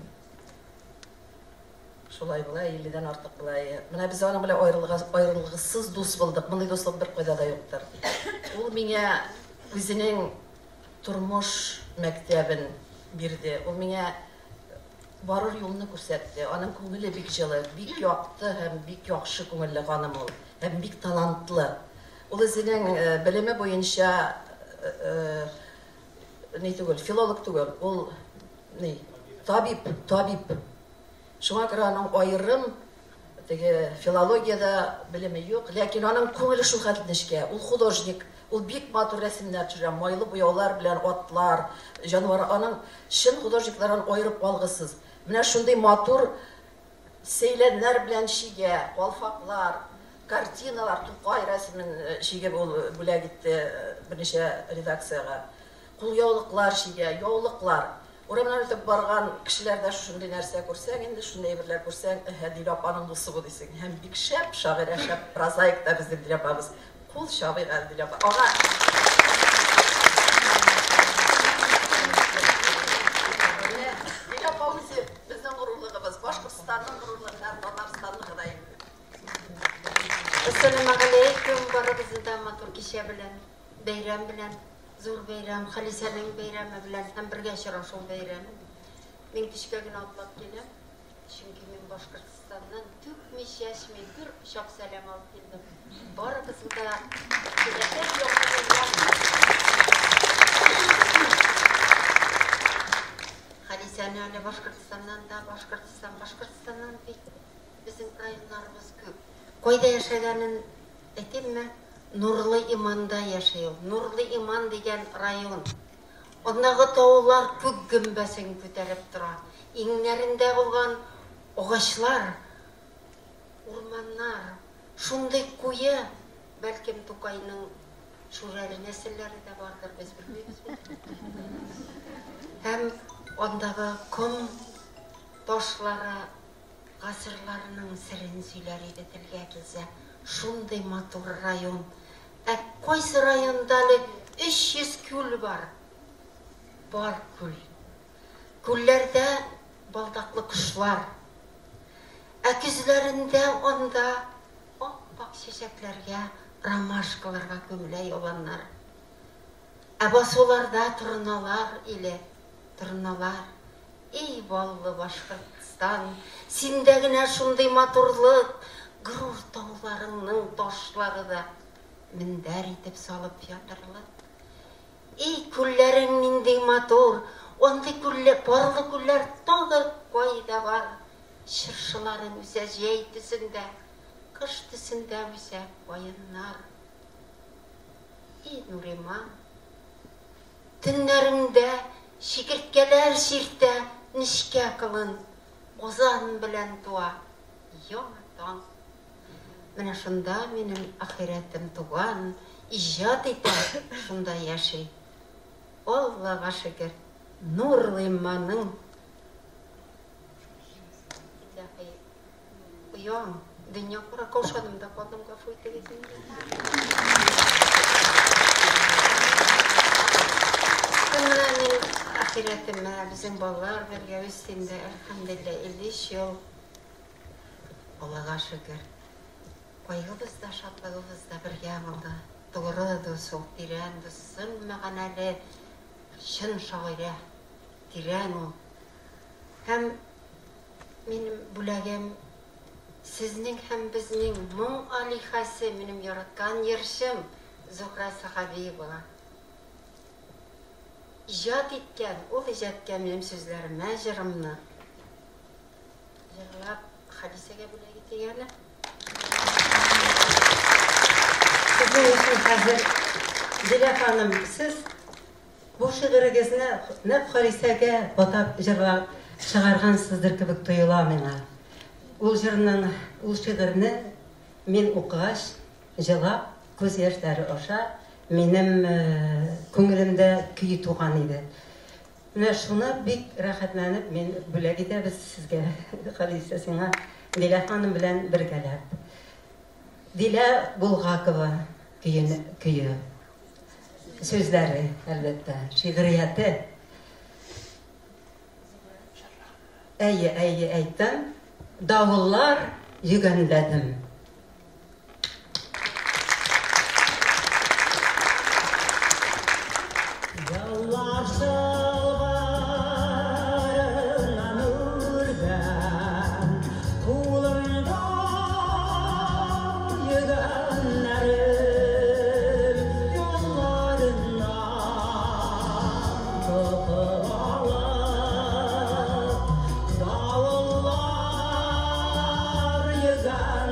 Шулай була, 50-дән артык булай. Менә без аның белән аерылгысыз дус булдык. Мондый дуслык бер кайда да юктыр. Ул миңа үзенең тормыш мәктәбен бирде. Ул миңа барыр юлны күрсәтте. Аның күңеле бик җылы, бик якты һәм бик яхшы күңелле ханым ул. Һәм бик талантлы. Ул үзенең белеме буенча филолог түгел, ул табиб. Шуңа күрә аның аерым филологиядә белеме юк, ләкин аның күңеле шул хәтле нечкә. Ул художник, ул бик матур рәсемнәр төшерә, майлы буяулар белән атлар, җанвар. Аның шин художникларын аерып алгысыз. Менә шундый матур сөйләннәр белән шигә, калфаклар, картиналар, Тукай рәсемен шигә бүләк итте берничә редакциягә. Кулъяулыклар шигә, яулыклар. Урамнан үтеп барган кешеләрдә шундый нәрсә күрсәң, инде шундый әйберләр күрсәң, Дилә апаның дусы бу дисең. Һәм бик шәп шагыйрә, шәп прозаик та безнең Дилә апабыз. Кул шагыйрь Дилә апа. Ага. Дилә апа үзе безнең горурлыгыбыз, Башкортстанның горурлыгы, Татарстанның да инде. Ассаламу алейкум, барыбызны да матур кичә белән, бәйрәм белән. Зур бәйрәм, Халисәнең бәйрәме белән һәм бергә очрашу бәйрәме. Мин кичкә генә атлап киләм, чөнки мин Башкортстаннан түкмиш яшьми бер шак сәлам алып килдем. Барыбызны да Халисәне әле Башкортстаннан да, Башкортстаннан бит безнең районнарыбыз күп. Кайда яшәгәнен әйтимме? Нурлы Иманда яшәй. Нурлы Иман дигән район. Ондагы таулар күк гөмбәсен күтәреп тора. Иңнәрендә булган агачлар, урманнар, шундый куе, бәлкем Тукайның шүрәле нәселләре дә бардыр, без белмибез. Һәм ондагы ком ташлары гасырларының сирен сөйләр иде телгә килсә. Шундый матур район. Кайсы районда 300 күл бар. Бар күл. Күлләрдә балдаклы кошлар. Күзләрендә онда ап-ак чәчәкләргә, ромашкаларга күмелә яланнар. Басуларда торналар иле, торналар. Эй, баллы Башкортстан, синдә генә шундый матурлык, грур тауларыңның ташлары да мендәр итеп салып ятырлы. Эй, күлләрең нинди матур, ондай күлләр, барлы күлләр тагы кайда бар. Шыршыларын үсә җәй төсендә, кыш төсендә үсә каеннар. Эй, Нуриман, төннәреңдә шикерткәләр ширтә, нишкә кылын, озан белән туа, яңа таң. Менә шунда минем ахирәтем туган, иҗат итә, шунда яши. Аллага шөкер, Нурлы Иманның Уям, дөнья кура каушадым да калдым, гафу итегез. Менә мин ахирәтемә безнең балалар бергә үстендә, әлхәмдүлилләh, 50 ел. Аллага шөкер. Кайгыбыз да, шатлыгыбыз да бергә булды. Тугры дус, тирән дус, мәгънәле, чын шагыйрә, тирән ул. Һәм минем бүләгем сезнең һәм безнең моң алихасы, минем яраткан йырчым Зухра Сахабиева. Иҗат иткән, ул иҗаткә минем сүзләремә җырымны җырлап Хадисәгә бүләк итәгәне. Sizin için hazır Dila Hanım, siz bu şiirigizini nәп Халисәгә атап җырлап чыгаргансыздыр кебек тоела миңа. Ул җырның, ул шигырьне мин укыгач, җырлап, күз яшьләре аша минем күңелемдә көй туган иде. Менә шуны бик рәхәтләнеп мин бүләк итәбез сезгә, Халисә, сиңа, Дила Ханым белән бергәләп. Дила Булгакова көйе. Сүзләре, әлбәттә, шигърияте. Әйе, әйттем, давыллар йөгәнләдем. Яллар шалварына нур la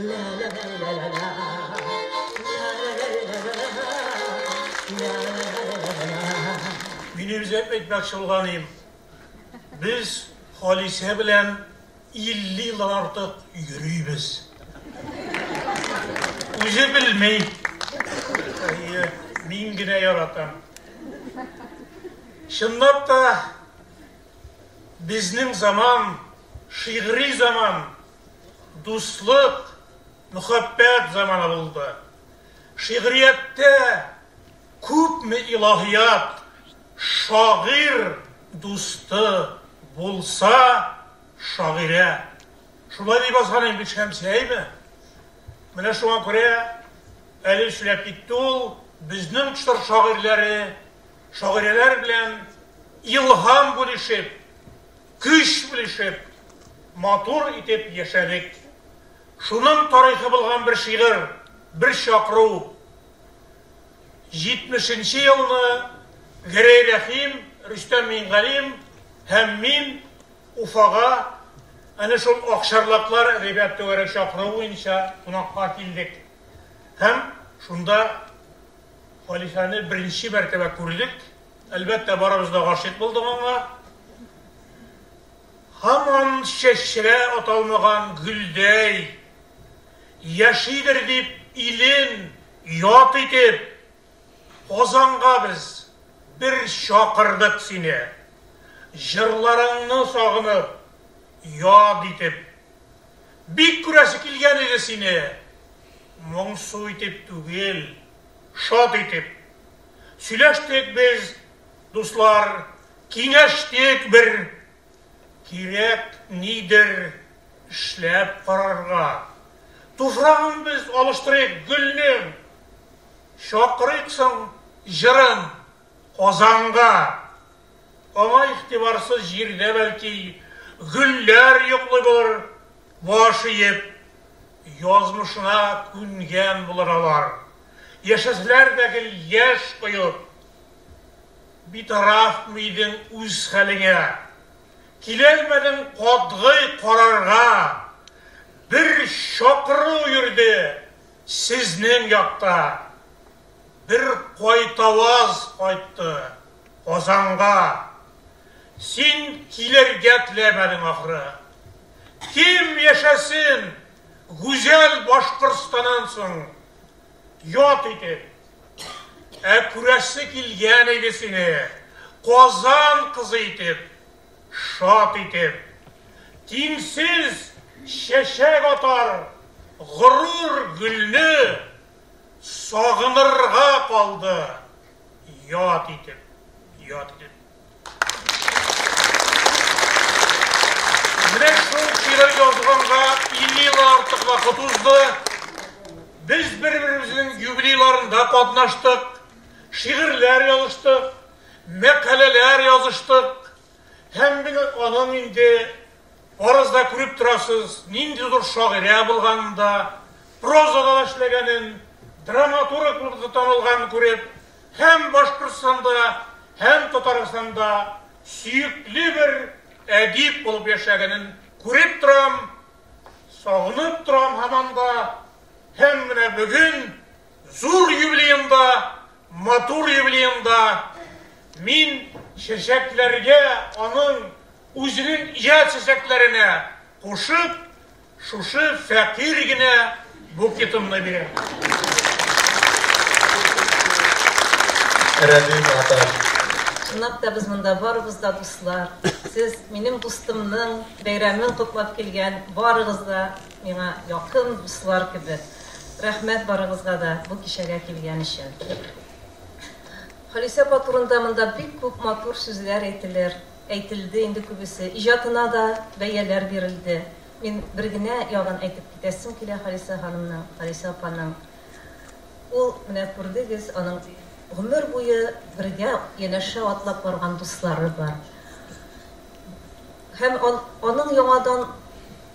la la la la la la Mini bize etmekçi olganıyım. Biz Halise bilen 50 yıl artık yürüyübüz. Uzi bilmey. Min gine yaratan. Şundap da bizning zaman, şiiri zaman, dostluk, muhabbet zamanı buldu. Şiiriyette köpmi ilahiyat, şair dostu bulsa şaire. Şulay deyip azganayım bir şemsiyey mi? Mine şuna göre eli süylep gitti ol, bizning çıtır şairler bilen ilham buluşup, güç buluşup, motor itip yaşadık. Şunun tarihı bulgan bir şiir, bir şakru. 70. yılını Gere Rahim, Rüstem Mingalim hem min ufağa ana şol akşarlaklar edebiyat töwerek şakru inşa kunakka kildik. Hem şunda Halisani birinci mertebe kurduk. Elbette barabızda gaşit bulduk ama haman şeşre atalmagan güldey yaşidir deyip ilin yat etip Ozanға biz bir şakırdık seni. Jırlarını sağınıp yad etip bir küresi kilgen edi seni. Monsu etip tügel şad etip süleştik biz dostlar, kineştik bir kirek nidir işlep kararga. Tufrağın biz alıştırık gülünüm. Şakırıksın jırın Ozanға. Ama ihtibarsız jirde belki güller yoklu bulur. Başı yep yazmışına küngen buluralar. Yaşasılardaki yaş koyup bir taraf mıydın üz haline. Kilelmedin kodgıy kararga. Bir şakırı yürüdü siznin yakta. Bir koytavaz koyttu Ozanға. Sen kilerge tilemedin ahırı. Kim yaşasın güzel Başkırstan'ansın. Yat etip. Küresi kilgen edesini. Kozan kızı etip. Şat etip. Tinsiz şeşek atar. Gurur gülünü. Sağınırga kaldı. Yat etip. Yat etip. Mine şu şiir yazganға 50 yıl artık vakit uzdu. Biz birbirimizin jubileylarında katnaştık. Şiirler yazıştık. Mekaleler yazıştık. Hem onun indi Orazda көріп тұрасыз, ниндидір шағирия болғанында, прозада işlegenin, dramaturglıkta tanılganı көріп, hem Başkırstanda, hem Tatarstanda süyüklü bir edip olup yaşaganın көріп тұram, sağınıp тұram hamanda, hem bugün zor юбилейында, матур юбилейында min çiçeklerge onun özünün icad çiçeklerine koşup şuşu fakirgine buketimle biri. Şunaq da biz mında barımızda dostlar. Siz benim dostumның beyramın kutlap kelgen barınızda mena yakın dostlar gibi. Rahmet barınızga da bu kişiye kelgen için. Halise apа турында мында бик күп матур сүзләр әйтелде, инде күбесе. Иҗатына да бәяләр бирелде. Мин бер генә ягын әйтеп китәсем килә Халиса ханымның, Халиса апаның. Ул менә күрдегез, аның гомер буе бергә янәшә атлап барган дуслары бар. Һәм аның яңадан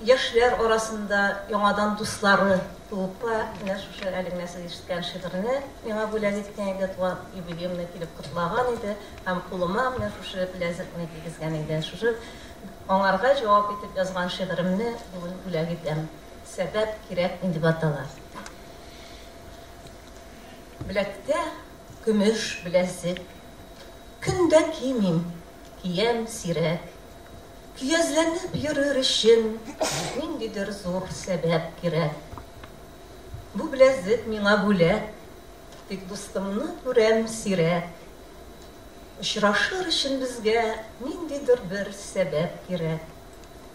яшьләр арасында яңадан дуслары туып, менә шушы әлеге нәрсә ишеткән шигырьне миңа бүләк иткәнгә туган юбилеемне килеп кутлаган иде. Һәм кулыма менә шушы ләззәтне тигезгән иде. Шушы аңарга җавап итеп язган шигыремне бүген бүләк итәм. Сәбәп кирәк инде батала. Бүләктә көмеш беләзек. Көндә кимим, киям сирәк. Көязләнеп йөрер өчен ниндидер зур сәбәп кирәк. Бу беләзек миңа бүләк, тик дустымны күрәм сирәк. Очрашыр өчен безгә ниндидер бер сәбәп кирәк.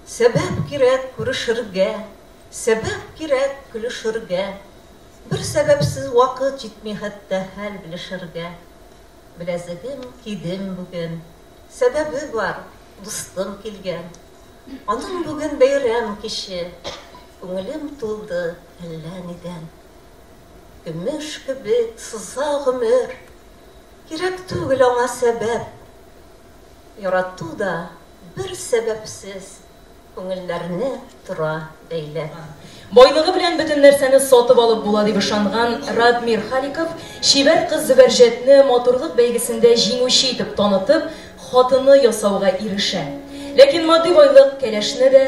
Сәбәп кирәк күрешергә, сәбәп кирәк көлешергә. Бер сәбәпсез вакыт җитми хәтта хәл белешергә. Беләзегем кидем бүген, сәбәбе бар, дустым килгән. Аның бүген бәйрәм киче, күңелем тулды әллә нидән. Көмеш кебек сыза гомер, кирәк түгел аңа сәбәп. Ярату да бер сәбәпсез күңелләрне тора бәйләп. Байлыгы белән бөтен нәрсәне сатып алып була дип ышанган Радмир Халиков шибәр кыз Зөбәрҗәтне матурлык бәйгесендә җиңүче итеп танытып, хатыны ясауга ирешә. Ләкин матди байлык кәләшне дә,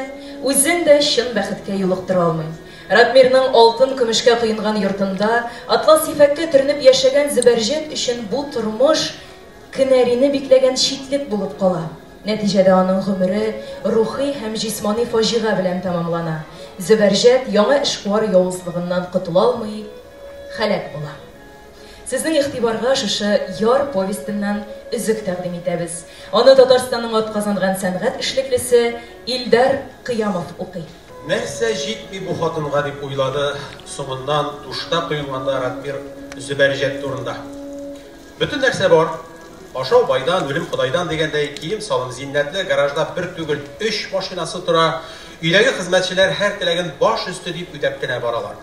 үзен дә чын бәхеткә юлыктыра алмый. Радмирның алтын көмешкә кыйнган йортында атлас ифәккә төренеп яшәгән Зөбәрҗәт өчен бу тормыш кенәрине бикләгән читлек булып кала. Нәтиҗәдә аның гомере рухи һәм җисмани фаҗига белән тәмамлана. Зөбәрҗәт яңа эшкуар явызлыгыннан котыла алмый, һәлак була. Сезнең игътибарга шушы яр повестеннән үзек тәкъдим итәбез. Аны Татарстанның атказанган сәнгать эшлеклесе Илдар Кыямов укый. Нәрсә җитми бу хатынга дип уйлады соңыннан душта коелганда Радмир Зөбәрҗәт турында. Бөтен нәрсә бар. Ашау байдан, үлем Худайдан дигәндәй кием салым зиннәтле гаражда бер түгел 3 машинасы тора. Өйдәге хезмәтчеләр һәр теләген баш өсте дип үтәп кенә баралар.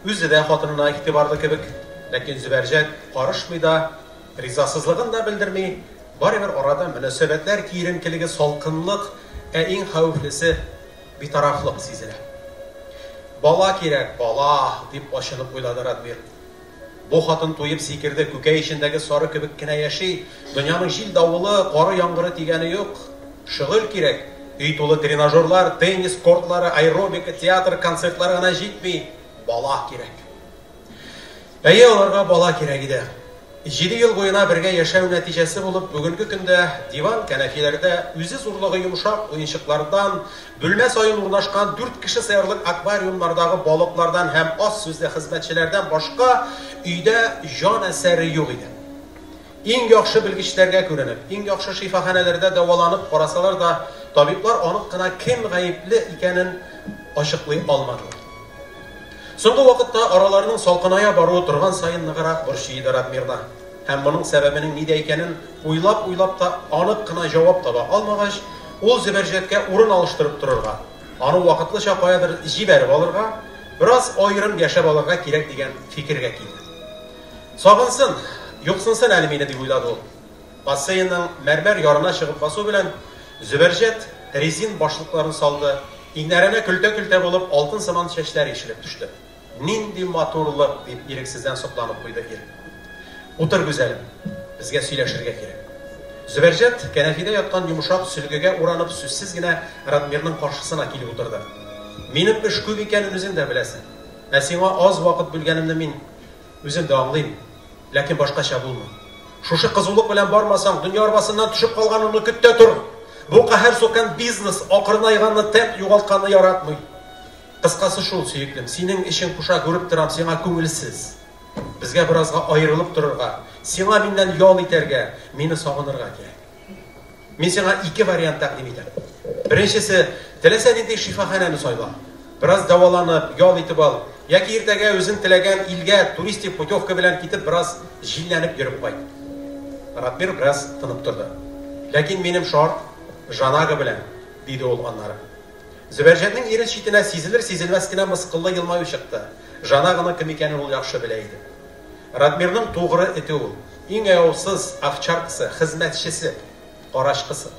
Үзе дә хатынына игътибарлы кебек, ләкин Зөбәрҗәт карышмый да, ризасызлыгын да белдерми, барыбер арада мөнәсәбәтләр киеренкелеге салкынлык, иң хәвефлесе битарафлык сизелә. Бала кирәк, бала дип ачынып уйлады Радмир. Бу хатын туеп сикерде, күкәй эчендәге сары кебек кенә яши, дөньяның җил давылы, кары яңгыры тигәне юк. Шөгыль кирәк. Өй тулы тренажерлар, теннис кортлары, аэробика, театр, концертлар гына җитми, бала кирәк. Әйе, аларга бала кирәк иде. 7 ел буена бергә яшәү нәтиҗәсе булып, бүгенге көндә диван кәнәфиләрдә үзе зурлыгы йомшак уенчыклардан, бүлмә саен урнашкан 4 кеше сыярлык аквариумнардагы балыклардан һәм аз сүзле хезмәтчеләрдән башка өйдә җан әсәре юк иде. Иң яхшы белгечләргә күренеп, иң яхшы шифаханәләрдә дәваланып карасалар да, табиблар анык кына кем гаепле икәнен ачыклый алмадылар. Соңгы вакытта араларының салкыная баруы торган сайын ныгырак борчый Радмирда. Һәм моның сәбәбенең нидә икәнен уйлап та анык кына җавап таба алмагач, ул Зөбәрҗәткә урын алыштырып торырга, аны вакытлыча каядыр җибәреп алырга, бераз аерым яшәп алырга кирәк дигән фикергә килде. Сагынсын, юксынсын әле мине дип уйлады ул. Бассейнның мәрмәр ярына чыгып басу белән Зөбәрҗәт резин башлыкларын салды, иңнәренә көлтә-көлтә булып алтын сыман чәчләре ишелеп төште. Нинди матурлык дип ирексездән сокланып куйды ир. Утыр гүзәлем, безгә сөйләшергә кирәк. Зөбәрҗәт кәнәфидә яткан йомшак сөлгегә уранып сүзсез генә Радмирның каршысына килеп утырды. Минем эш күп икәнен үзең дә беләсең. Ә сиңа аз вакыт бүлгәнемне мин үзем дә аңлыйм, ләкин башкача булмый. Шушы кызулык белән бармасаң, дөнья арбасыннан төшеп калганыңны көттә тур. Бу каһәр соккан бизнес акырынайганны тәп югалтканны яратмый. Кыскасы шул, сөеклем, синең эшең куша күреп торам, сиңа күңелсез. Безгә биразга аерылып торырга, сиңа миннән ял итәргә, мине сагынырга кирәк. Мин сиңа 2 вариант тәкъдим итәм. Беренчесе, теләсә нинди шифаханәне сайла. Бераз дәваланып, ял итеп ал, яки иртәгә үзең теләгән илгә туристик путевка белән китеп бераз җилләнеп йөреп кайт. Радмир бераз тынып торды. Ләкин минем шарт Жанага белән, диде ул аннары. Зөбәрҗәтнең ирен читенә сизелер-сизелмәс кенә мыскыллы елмаю чыкты. Жанагының кем икәнен ул яхшы белә иде. Радмирның тугры эте ул, иң аяусыз овчаркасы, хезмәтчесе, карашкысы.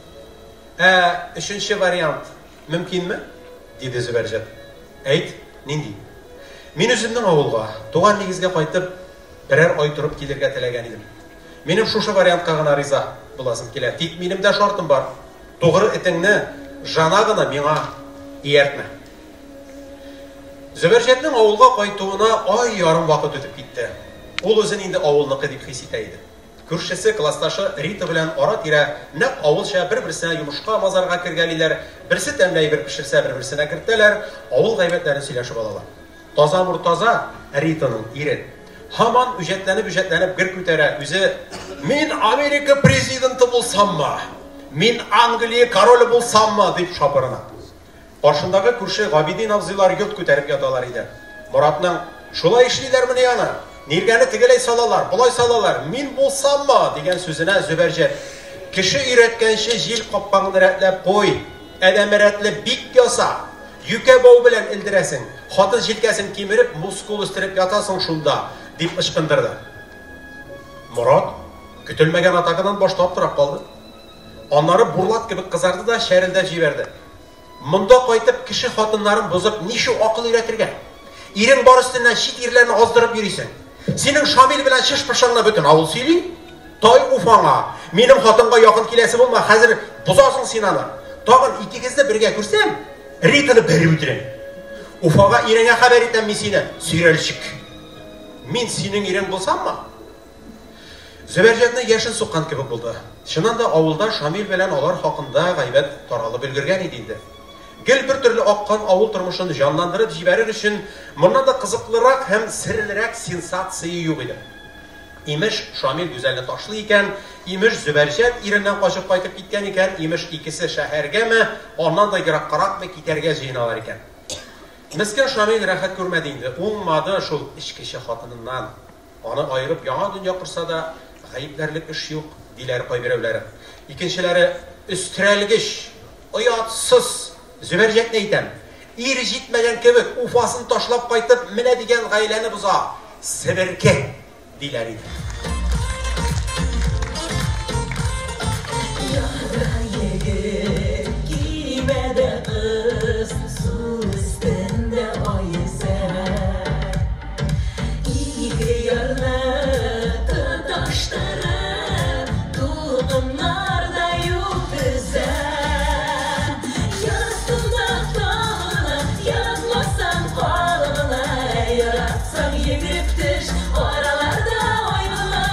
Өченче вариант мөмкинме? Диде Зөбәрҗәт. Әйт, нинди? Мин үземнең авылга, туган нигезгә кайтып, берәр ай турып килергә теләгән идем. Минем шушы вариантка гына риза буласым килә. Тик минем дә шартым бар. Тугры этеңне Жанагына миңа ияртмә. Зөбәрҗәтнең авылга кайтуына ай ярым вакыт үтеп китте. Ул үзен инде авылныкы дип хис итә иде. Күршесе, классташы Рита белән ара-тирә нәкъ авылча бер-берсенә йомышка мазарга кергәлиләр, берсе тәмләй бер пешерсә бер-берсенә кертәләр, авыл гайбәтләрен сөйләшеп алалар. Таза Муртаза, Ританың ире, һаман үҗәтләнеп гөр күтәрә, үзе «Мин Америка президенты булсаммы? Мин Англия короле булсаммы?» дип шапырына. Каршындагы күрше Габидин абзыйлар йот күтәреп яталар иде. Моратның «Шулай эшлиләрме аны? Ниргәне тегеләй салалар, булай салалар, мин булсаммы?» дигән сүзенә Зөбәрҗәт «Кеше өйрәткәнче җил капкаңны рәтләп куй, әдәм рәтле бик яса, юкә бау белән элдерәсең, хатын җилкәсен кимереп, мускул үстереп ятасың шунда» дип ышкындырды. Морат көтелмәгән атакадан башта аптырап калды. Аннары бурлат кебек кызарды да шәрелдәп җибәрде. Монда кайтып кеше хатыннарын бозып, нишу акыл өйрәтергә? Ирең бар өстеннән чит ирләрне аздырып йөрисең. Синең Шамил белән шыш-пышыңны бөтен авыл сөйли. Тай Уфаңа, минем хатынга якын киләсе булма, хәзер бозасың син аны. Тагын икегезне бергә күрсәм, Ританы бәреп үтерәм. Уфага иреңә хәбәр итәм мин сине, сөйрәлчек. Мин синең ирең булсаммы? Зөбәрҗәтне яшен суккан кебек булды. Чыннан да авылда Шамил белән алар хакында гайбәт таралып өлгергән иде инде. Гел бер төрле аккан авыл тормышын җанландырып җибәрер өчен моннан да кызыклырак һәм серлерәк сенсация юк иде. Имеш Шамил гүзәлне ташлый икән, имеш Зөбәрҗәт иреннән качып кайтып киткән икән, имеш икесе шәһәргәме, аннан да ераккаракмы китәргә җыеналар икән. Мескен Шамил рәхәт күрмәде инде, уңмады шул ичкече хатыныннан. Аны айырып яңа дөнья корса да гаепләрлек эш юк, диләр кайберәүләре. Икенчеләре өстерәлгеч, оятсыз Зөбәрҗәтне әйтәм. Ир җитмәгән кебек Уфасын ташлап кайтып, менә дигән гаиләне боза. Себерке диләр иде. Aralarda oynama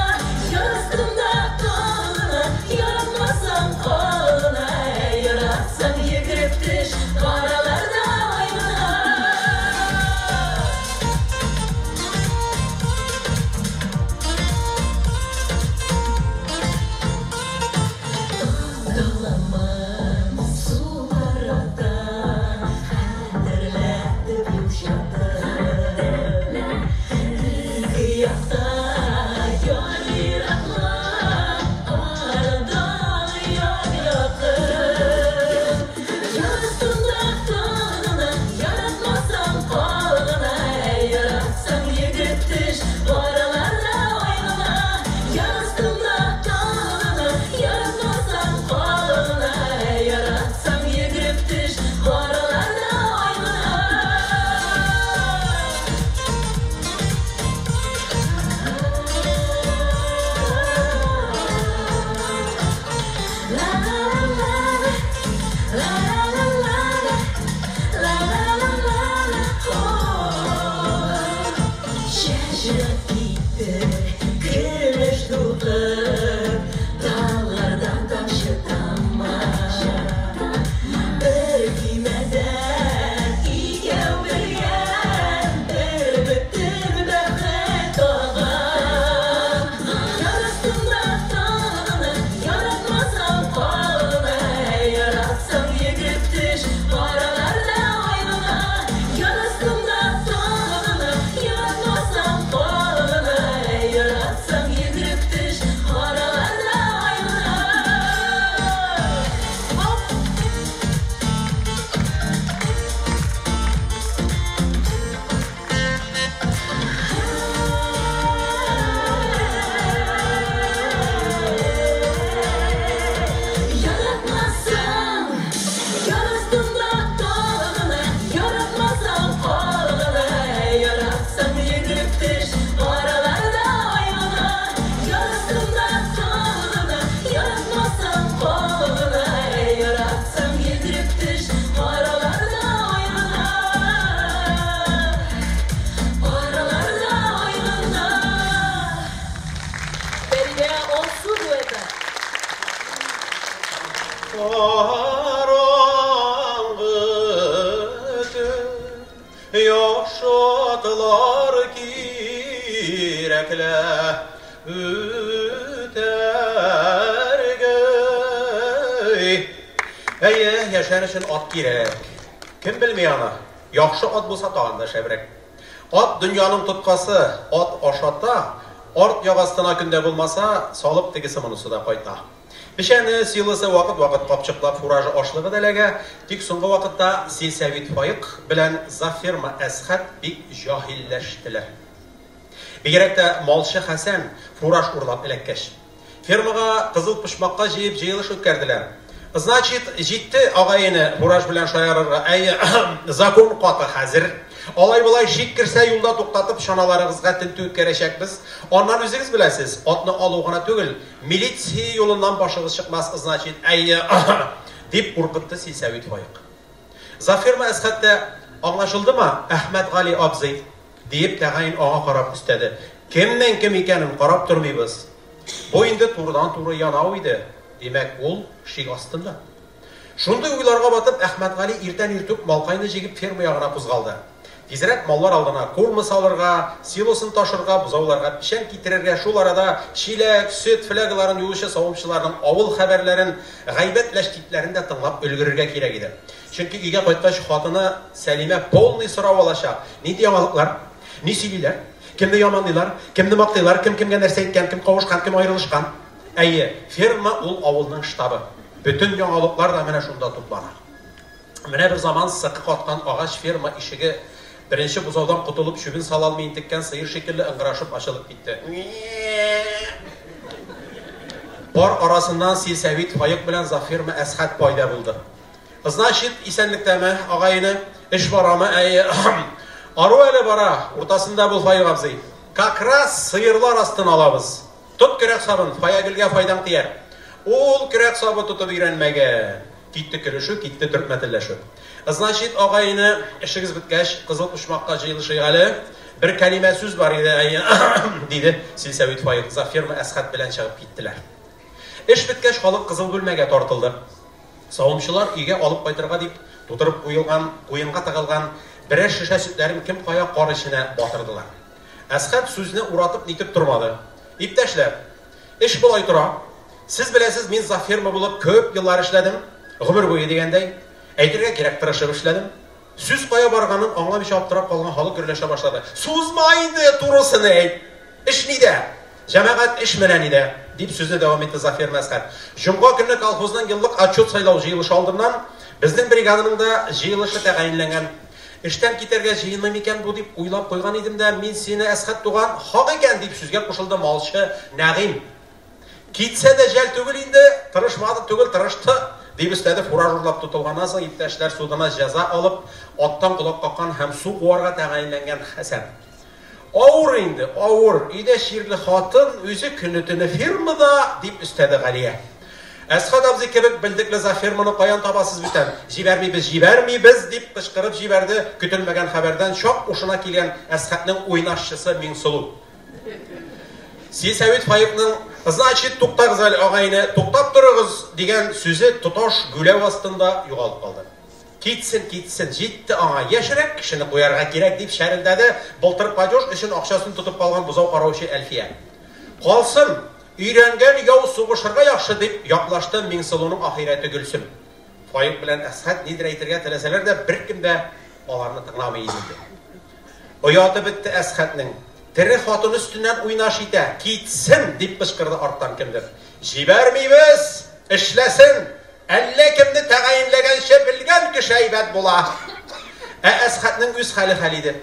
Yaşadılar kirekle ütergey. Yaşayan için at kirek. Kim bilmeyi ana? Yaxşı at bulsa tağında şebrek. At dünyanın tutkası, at aşatta, art yağastına günde bulmasa, salıp tegisi munusu da koyta. Bişəni silisi vaqt qapçıqlab furajı aşlığı dələgə, dik sonғы vaqtda Silsəvit Fayıq bilən Zafirma Əsxət bik jahilləşdilər. Bigərək də Malşı Həsən furaj urlab ələkkəş. Firmağa qızıl pışmaqqa jeyib jeyiliş ötkərdilər. Значит, җитте ағайыны фураж белән шаярырга, закон каты хәзер. Алай-болай җик кирсә юлда туктатып шаналарыгызга тинтү үткәрәчәкбез. Аннан үзегез беләсез, атны алу гына түгел, милиция юлыннан башыгыз чыкмас, значит, дип куркытты Silsəvit Fayıq. Zafirma Əsxətdə аңлашылдымы, Әхмәт Гали абзый дип тәгаен аңа карап үстәде. Кемнән кем икәнен карап тормыйбыз. Бу инде турыдан-туры янау иде. Демәк, ул шик астында. Шундай уйларга батып, Әхмәт Гали иртән-иртүк малкайны җигеп ферма ягына кузгалды. Тизрәк маллар алдына корма салырга, силосын ташырга, бузауларга пишән китерергә, шул арада чиләк, сөт флягаларын юучы савымчыларның авыл хәбәрләрен, гайбәт ләшкитләрен дә тыңлап өлгерергә кирәк иде. Чөнки өйгә кайткач хатыны Сәлимә полный сорау алачак. Нинди яңалыклар? Ни сөйлиләр? Кемне яманлыйлар? Кемне мактыйлар? Кем кемгә нәрсә әйткән? Кем кавышкан? Кем аерылышкан? Ферма ул авылның штабы. Bütün яңалыклар да менә шунда туплана. Менә бер заман сыкы каткан агач ферма ишеге беренче бузаудан кутылып чүбен сала алмый интеккән сыер шикелле ыңгырашып ачылып китте. Пар арасыннан Silsəvit Fayıq белән Zafirma Əsxət пайда булды. Значит, исәнлектәме, агайны, эш барамы? Ару әле бара, уртасында бул Файıq абзый. Как раз сыерлар астын алабыз. Тот көрәк сабын, Фаягилгә файдаң тияр. Ул көрәк сабы тотып өйрәнмәгән. Китте көрөшү, китте төртмәтелләшү. Значит, агайны эшегез биткәч, кызыл пушмакка җыелышыйк әле. Бер кәлимә сүз бар иде, диде Silsəvit Fayıq. Zafirma Əsxət белән чыгып киттеләр. Эш биткәч, халык кызыл бүлмәгә тартылды. Савымчылар өйгә алып кайтырга дип, тутырып куелган, куенга тыгылган берәр шешә сөтләрен кем кая кар иченә батырдылар. Əsxət сүзне уратып нитеп тормады. Иптәшләр, эш булай тора. Сез беләсез, мин Zafirma булып көп еллар эшләдем. Гомер буе дигәндәй, әйтергә кирәк тырышып эшләдем. Сүз кая барганын аңламыйча аптырап калган халык гөрләшә башлады. Сузма инде, турысын әйт. Эш нидә? Җәмәгать эш менән иде, дип сүзне дәвам итте Zafirma Əsxət. Җомга көнне колхозның еллык отчет сайлау җыелышы алдыннан безнең бригаданың да җыелышы тәгаенләнгән. Эштән китәргә җыенмый микән бу дип уйлап куйган идем дә, мин сине Əsxət туган хак икән дип сүзгә кушылды малчы Нәгыйм. Китсә дә жәл түгел инде, тырышмады түгел, тырышты. Дип өстәде фураж урлап тотылганнан соң иптәшләр судына җәза алып, аттан кулак каккан һәм су куарга тәгаенләнгән Хәсән. Авыр инде, авыр. Өйдә ширле хатын үзе көне-төне фермада дип өстәде Галия. Əsxət абзый кебек белдекле Zafirmаны каян табасыз бүтән? Җибәрмибез дип кычкырып җибәрде. Көтелмәгән хәбәрдән чак ушына килгән Əsxәтнең уйнашчысы Миңсылу. Silsəvit Fayықның значит, туктагыз әле агайны, туктап торыгыз дигән сүзе тоташ гүләв астында югалып калды. Китсен, җитте аңа, яшерәк кешене куярга кирәк дип шәрелдәде, былтыр падеж өчен акчасын тотып калган бузау караучы Әлфия. Калсын, өйрәнгән яу сугышырга яхшы дип яклашты Миңсылуның ахирәте Гөлсем. Файық белән Əsxət нидер әйтергә теләсәләр дә беркем дә аларны тыңламый иде. Ояты бетте Əsxәтнең. Тере хатын өстеннән уйнаш итә. Китсен дип кычкырды арттан кемдер. Җибәрмибез, эшләсен. Әллә кемне тәгаенләгәнчә белгән кеше әйбәт була. Əsxәтнең үз хәле хәл иде.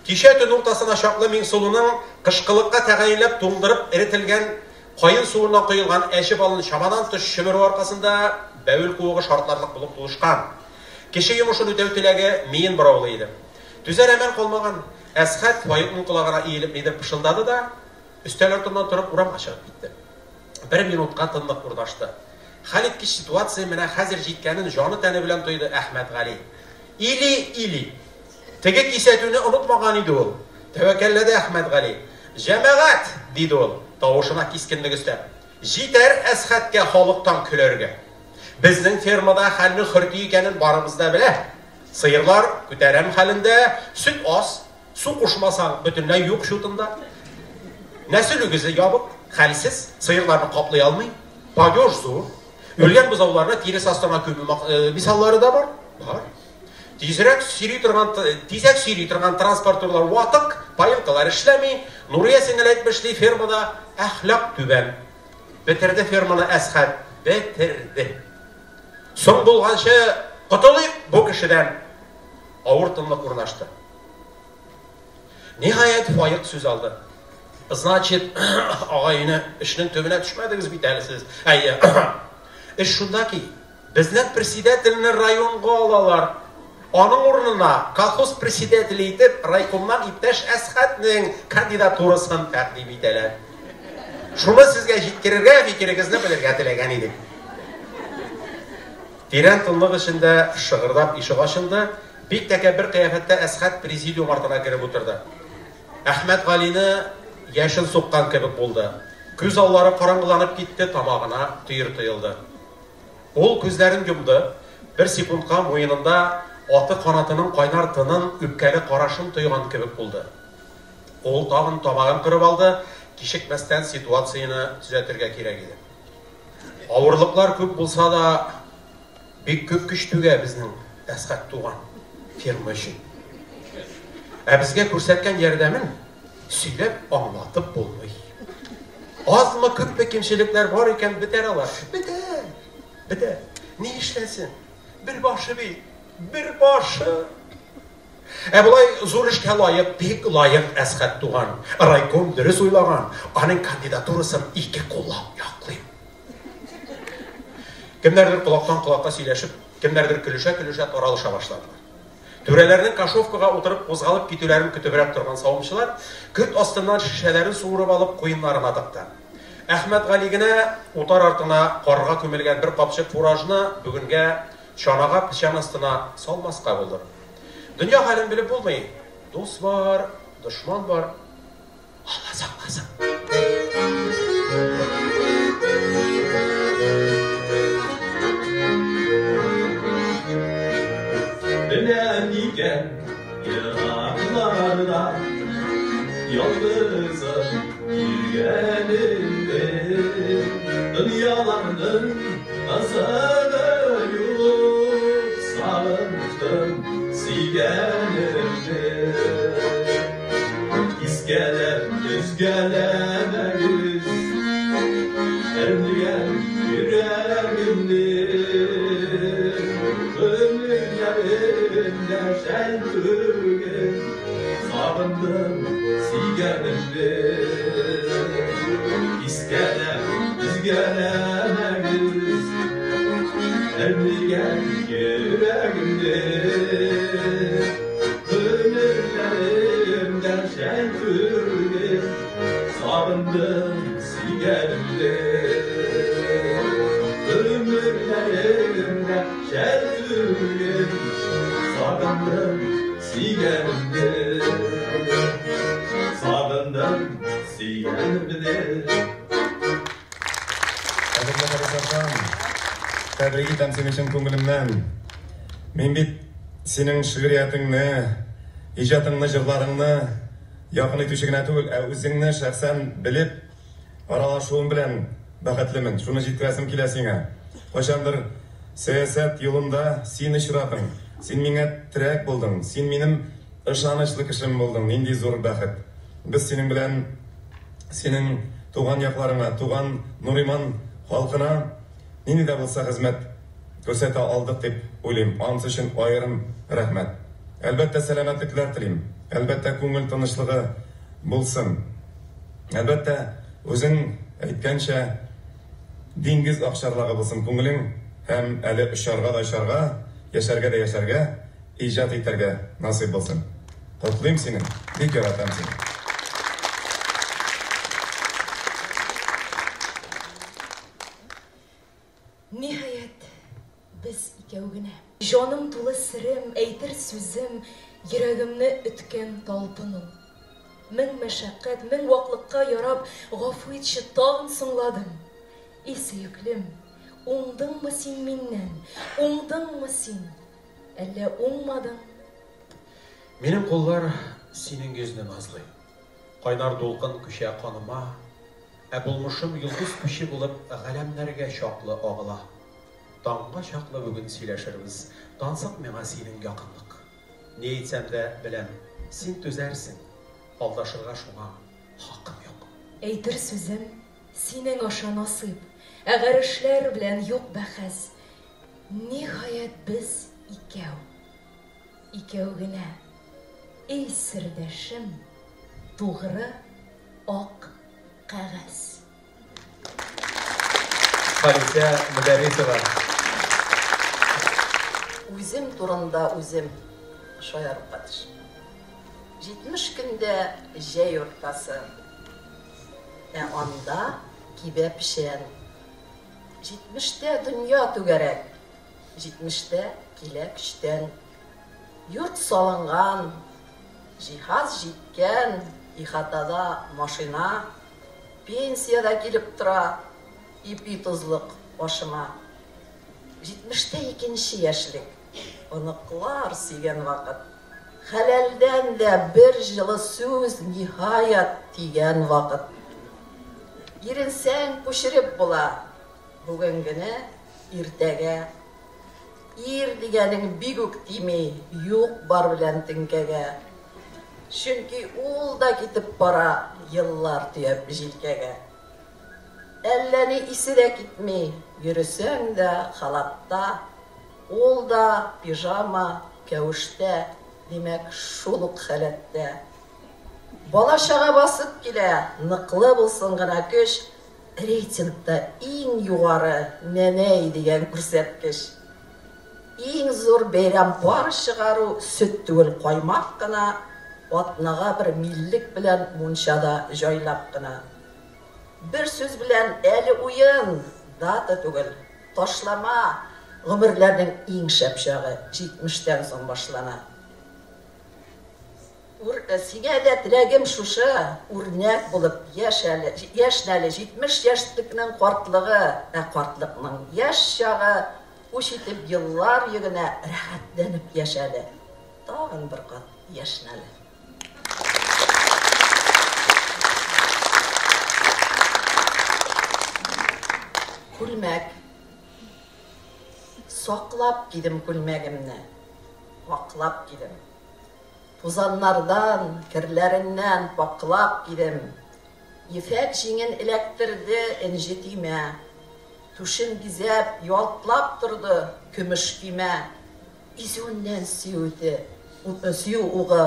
Кичә төн уртасына чаклы Миңсылуның кышкылыкка тәгаенләп туңдырып эретелгән кайын суыннан коелган әче балын чамадан тыш шөмер аркасында бәүл куыгы шартларлык булып тулышкан. Кеше йомышын үтәү теләге миен бораулы иде. Түзәр әмәл калмаган Əsxət Fayықның колагына иелеп нидер пышылдады да, өстәл артыннан торып урамга чыгып китте. 1 минутка тынлык урдашты. Хәлиткеч ситуация менә хәзер җиткәнен җаны тәне белән тойды Әхмәт Гали. Или. Теге кисәтүне онытмаган иде ул. Тәвәккәлләде Әхмәт Гали. Җәмәгать, диде ул, тавышына кискенлек өстәп. Җитәр Əsxәткә халыктан көләргә. Безнең фермада хәлне хөрти икәнен барыбыз да белә. Сыерлар күтәрәм хәлендә, сөт аз, су кушмасаң бөтенләй юк шутында. Нәсел үгезе ябык, хәлсез, сыерларны каплый алмый, падеж зур. Үлгән бозауларны тирес астына күмү мисаллары да бар. Бар. Тизрәк сөйри торган транспортерлар ватык, паелкалар эшләми, Нурия сеңгәл әйтмешли фермада әхлак түбән. Бетерде ферманы Әсхәт, бетерде. Соң булганчы котылыйк бу кешедән авыр тынлык урнашты. Ниһаять файык сүз алды. Значит, агайны эшнең төбенә төшмәдегез бит әле сез. Әйе. Эш шунда ки, безнең председательне районга алалар. Аның урынына колхоз председателе итеп райкомнан иптәш Әсхәтнең кандидатурасын тәкъдим итәләр. Шуны сезгә җиткерергә фикерегезне белергә теләгән идек. Тирән тынлык эчендә шыгырдап ишек ачылды. Бик тәкәббер кыяфәттә Әсхәт президиум артына кереп утырды. Әхмәт Галине яшен суккан кебек булды. Күз аллары караңгыланып китте, тамагына төйер тыелды. Ул күзләрен йомды. Бер секундка муенында аты канатының кайнар тынын, үпкәле карашын тойган кебек булды. Ул тагын тамагын кырып алды. Кичекмәстән ситуацияны төзәтергә кирәк иде. Авырлыклар күп булса да, бик күп көч түгә безнең Әсхәт туган ферма өчен. Ә безгә күрсәткән ярдәмен сөйләп аңлатып булмый. Азмы күпме кимчелекләр бар икән бетәр алар. Бетәр. Ни эшләсен? Бер башы бит, бер башы. Ә булай зур эшкә лаек, бик лаек Әсхәт туган. Райком дөрес уйлаган. Аның кандидатурасын ике куллап яклыйм. Кемнәрдер кулактан кулакка сөйләшеп, кемнәрдер көлешә-көлешә таралыша башладылар. Түрәләрнең кашовкага утырып кузгалып китүләрен көтебрәк торган савымчылар көт астыннан шешәләрен суырып алып куеннарына тыкты. Әхмәт Гали генә утар артына карга күмелгән бер капчык фуражны бүгенгә чанага печән астына салмаска булды. Дөнья хәлен белеп булмый. Дус бар, дошман бар. Алла сакласын. Bilen iken yıraklarda yalnızım yürgenimde dünyalarının azarı yok sağlıktım sigenimde İskelem düzgeleme yüz erdiyen yüreğimde Ömürlerimde şen tügen Sağındım sigenimde İskelem düzgeleme yüz erdiyen yüreğimde Ömürlerimde şen tügen Sağındım sigenimde Ömürlerimde şen tügen Sağındım sigenimde Sağındım sigenimde Тәбрик итәм син өчен күңелемнән. Мин бит синең шигъриятыңны, иҗатыңны, җырларыңны якын итүче генә түгел, ә үзеңне шәхсән белеп аралашуым белән бәхетлемен. Шуны җиткерәсем килә сиңа. Кайчандыр сәясәт юлында син очрадың. Син миңа терәк булдың. Син минем ышанычлы кешем булдың. Нинди зур бәхет. Без синең белән синең туган якларыңа, туган Нуриман халкына нинди дә булса хезмәт күрсәтә алдык дип уйлыйм. Ансы өчен аерым рәхмәт. Әлбәттә сәламәтлекләр телим. Әлбәттә күңел тынычлыгы булсын. Әлбәттә үзең әйткәнчә диңгез акчарлыгы булсын күңелең һәм әле очарга да очарга, яшәргә дә яшәргә, иҗат итәргә насыйп булсын. Котлыйм сине, бик яратам сине. Ниһаять, без икәү генә. Җаным тулы сирем, әйтер сүзем, йөрәгемне үткән талпыну. Мең мәшәкать, мең ваклыкка ярап, гафу итче тагын соңладым. И сөеклем, Уңдыңмы син миннән? Уңдыңмы син? Әллә уңмадың? Минем куллар синең йөзне назлый. Кайнар дулкын күчә каныма, булмышым йолдыз күче булып галәмнәргә чаклы агыла. Таңга чаклы бүген сөйләшербез, тансык миңа синең якынлык. Ни әйтсәм дә беләм, син түзәрсең, алдашырга шуңа хакым юк. Әйтер сүзем синең аша насыйп, әгәр эшләр белән юк бәхәс. Ниһаять без икәү генә. Эй сердәшем, тугры ак кәгазь. Халисә Мөдәррисова. Үзем турында үзем шаярып катыш. 70 көндә җәй уртасы. Анда кибә пешән. 70-тә дөнья түгәрәк. 70-тә килә көчтән. Йорт салынган, җиһаз җиткән, ихатада машина, пенсияда килеп тора, ипи тозлык башыма. 70-тә икенче яшьлек, оныклар сөйгән вакыт. Хәләлдән дә бер җылы сүз ниһаять тигән вакыт. Иренсәң күчереп була, бүген генә иртәгә. Ир дигәнең бик үк тими, юк бар белән теңкәгә. Чөнки ул да китеп бара, еллар төяп җилкәгә. Әллә ни исе дә китми, йөресәң дә халатта, ул да пижама, кәвештә, димәк шул ук халәттә. Бала-чага басып килә, ныклы булсын гына көч, рейтингта иң югары нәнәй дигән күрсәткеч. Иң зур бәйрәм пар чыгару сөт түгел каймак кына, атнага бер миллек белән мунчада җайлап кына. Бер сүз белән әле уен, дата түгел, ташлама, гомерләрнең иң шәп чагы 70-тән соң башлана. Сиңа да теләгем шушы, үрнәк булып яшәле 70 яшьлекнең картлыгы, картлыкның яшь чагы уч итеп еллар йөгенә рәхәтләнеп яшәде. Тагын бер кат яшнәле. Күлмәк. Саклап кидем күлмәгемне. Ваклап кидем. Тузаннардан, кирләреннән паклап кидем. Ефәк җиңен эләктерде энҗетимә. Тушын бизәп, ялтлап торды көмеш кимә. Изүннән сөю угы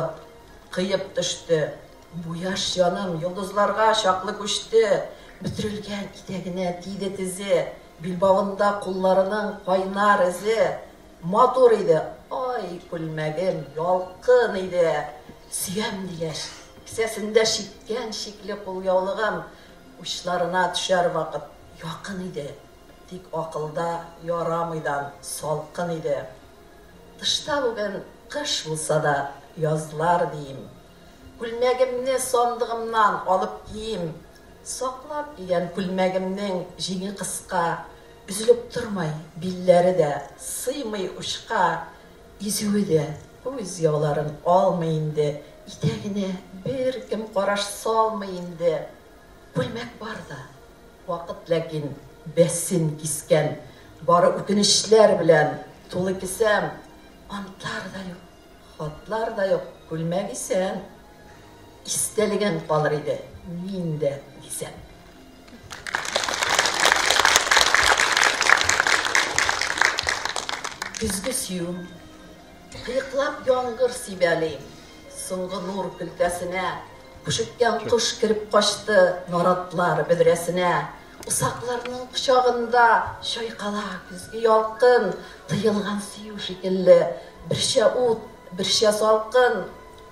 кыеп төште. Бу яш җаным йолдызларга чаклы күчте. Бөтерелгән итәгенә тиде тизе. Билбавында кулларының кайнар изе. Матур иде, ай күлмәгем, ялкын иде. Сөям дигәч, кесәсендә шиткән шикле кулъяулыгым, учларына төшәр вакыт якын иде. Тик акылда ярамыйдан салкын иде. Тышта бүген кыш булса да язлар дим. Күлмәгемне сандыгымнан алып кием. Саклап кигән күлмәгемнең җиңе кыска, үзелеп тормай, билләре дә сыймый учка, изүе дә үз яуларын алмый инде, итәгенә бер кем караш салмый инде. Күлмәк бар да, вакыт ләкин бәсен кискән, бары үкенечләр белән тулы кисәм, антлар да юк, хатлар да юк, күлмәк исән, истәлегән калыр иде, мин дә дисәм. Күзге сөюм, кыйыклап яңгыр сибәлим, соңгы нур көлтәсенә, күшеккән кош кирип качты наратлар бөдрәсенә, усакларның кочагында чайкала күзге ялкын, тыелган сөю шикелле, берчә ут, берчә салкын,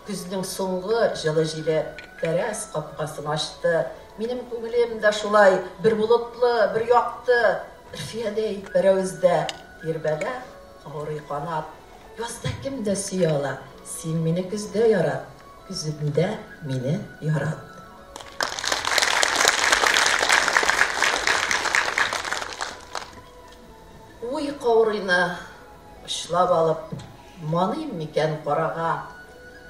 күзнең соңгы җылы җиле тәрәс капкасын ачты. Минем күңелем дә шулай бер болытлы, бер якты, ирфиядәй берәүздә тирбәлә, авырый канат. Язда кем дә сөя ала, син мине күздә ярат, күземдә мине ярат. каурыйны очлап алып, маныйм микән карага,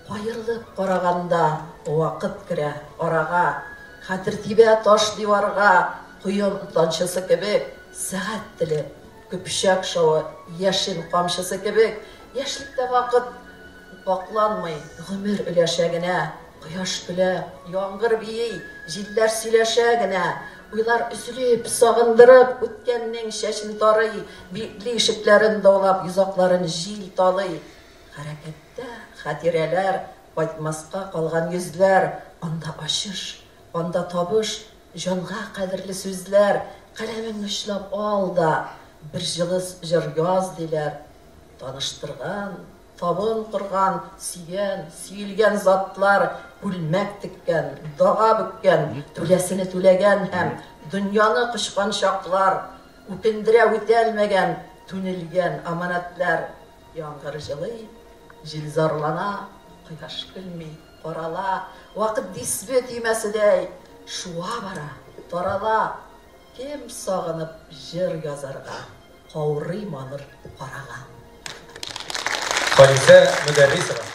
кайырылып караганда вакыт керә арага, хәтер тибә таш диварга, куйын танчысы кебек, сәгать теле, көпшәк шавы, яшен камчысы кебек, яшьлектә вакыт вакланмый, гомер өләшә генә, кояш көлә, яңгыр бии, җилләр сөйләшә генә, уйлар üzülеп, сагындырып, үткәннең чәчен тарый, битли ишекләрен даулап, йозакларын җил талый. Хәрәкәттә хатирәләр, кайтмаска калган йөзләр, анда ачыш, анда табыш, җанга кадерле сүзләр, каләмең учлап ал да, бер җылы җыр яз диләр. Таныштырган, табын корган, сөйгән, сөйлгән затлар, бүлмәк теккән, дага бөккән, түләсене түләгән һәм дөньяны кышкан чаклар, үкендерә үтәлмәгән, түнелгән аманатлар. Яңгыр җылый, җил зарлана, кояш көлми, карала, вакыт дисбе тимәседәй, шуа бара, тарала. Кем сагынып җыр язарга, каурый маныр карага. Халисә Мөдәррисова.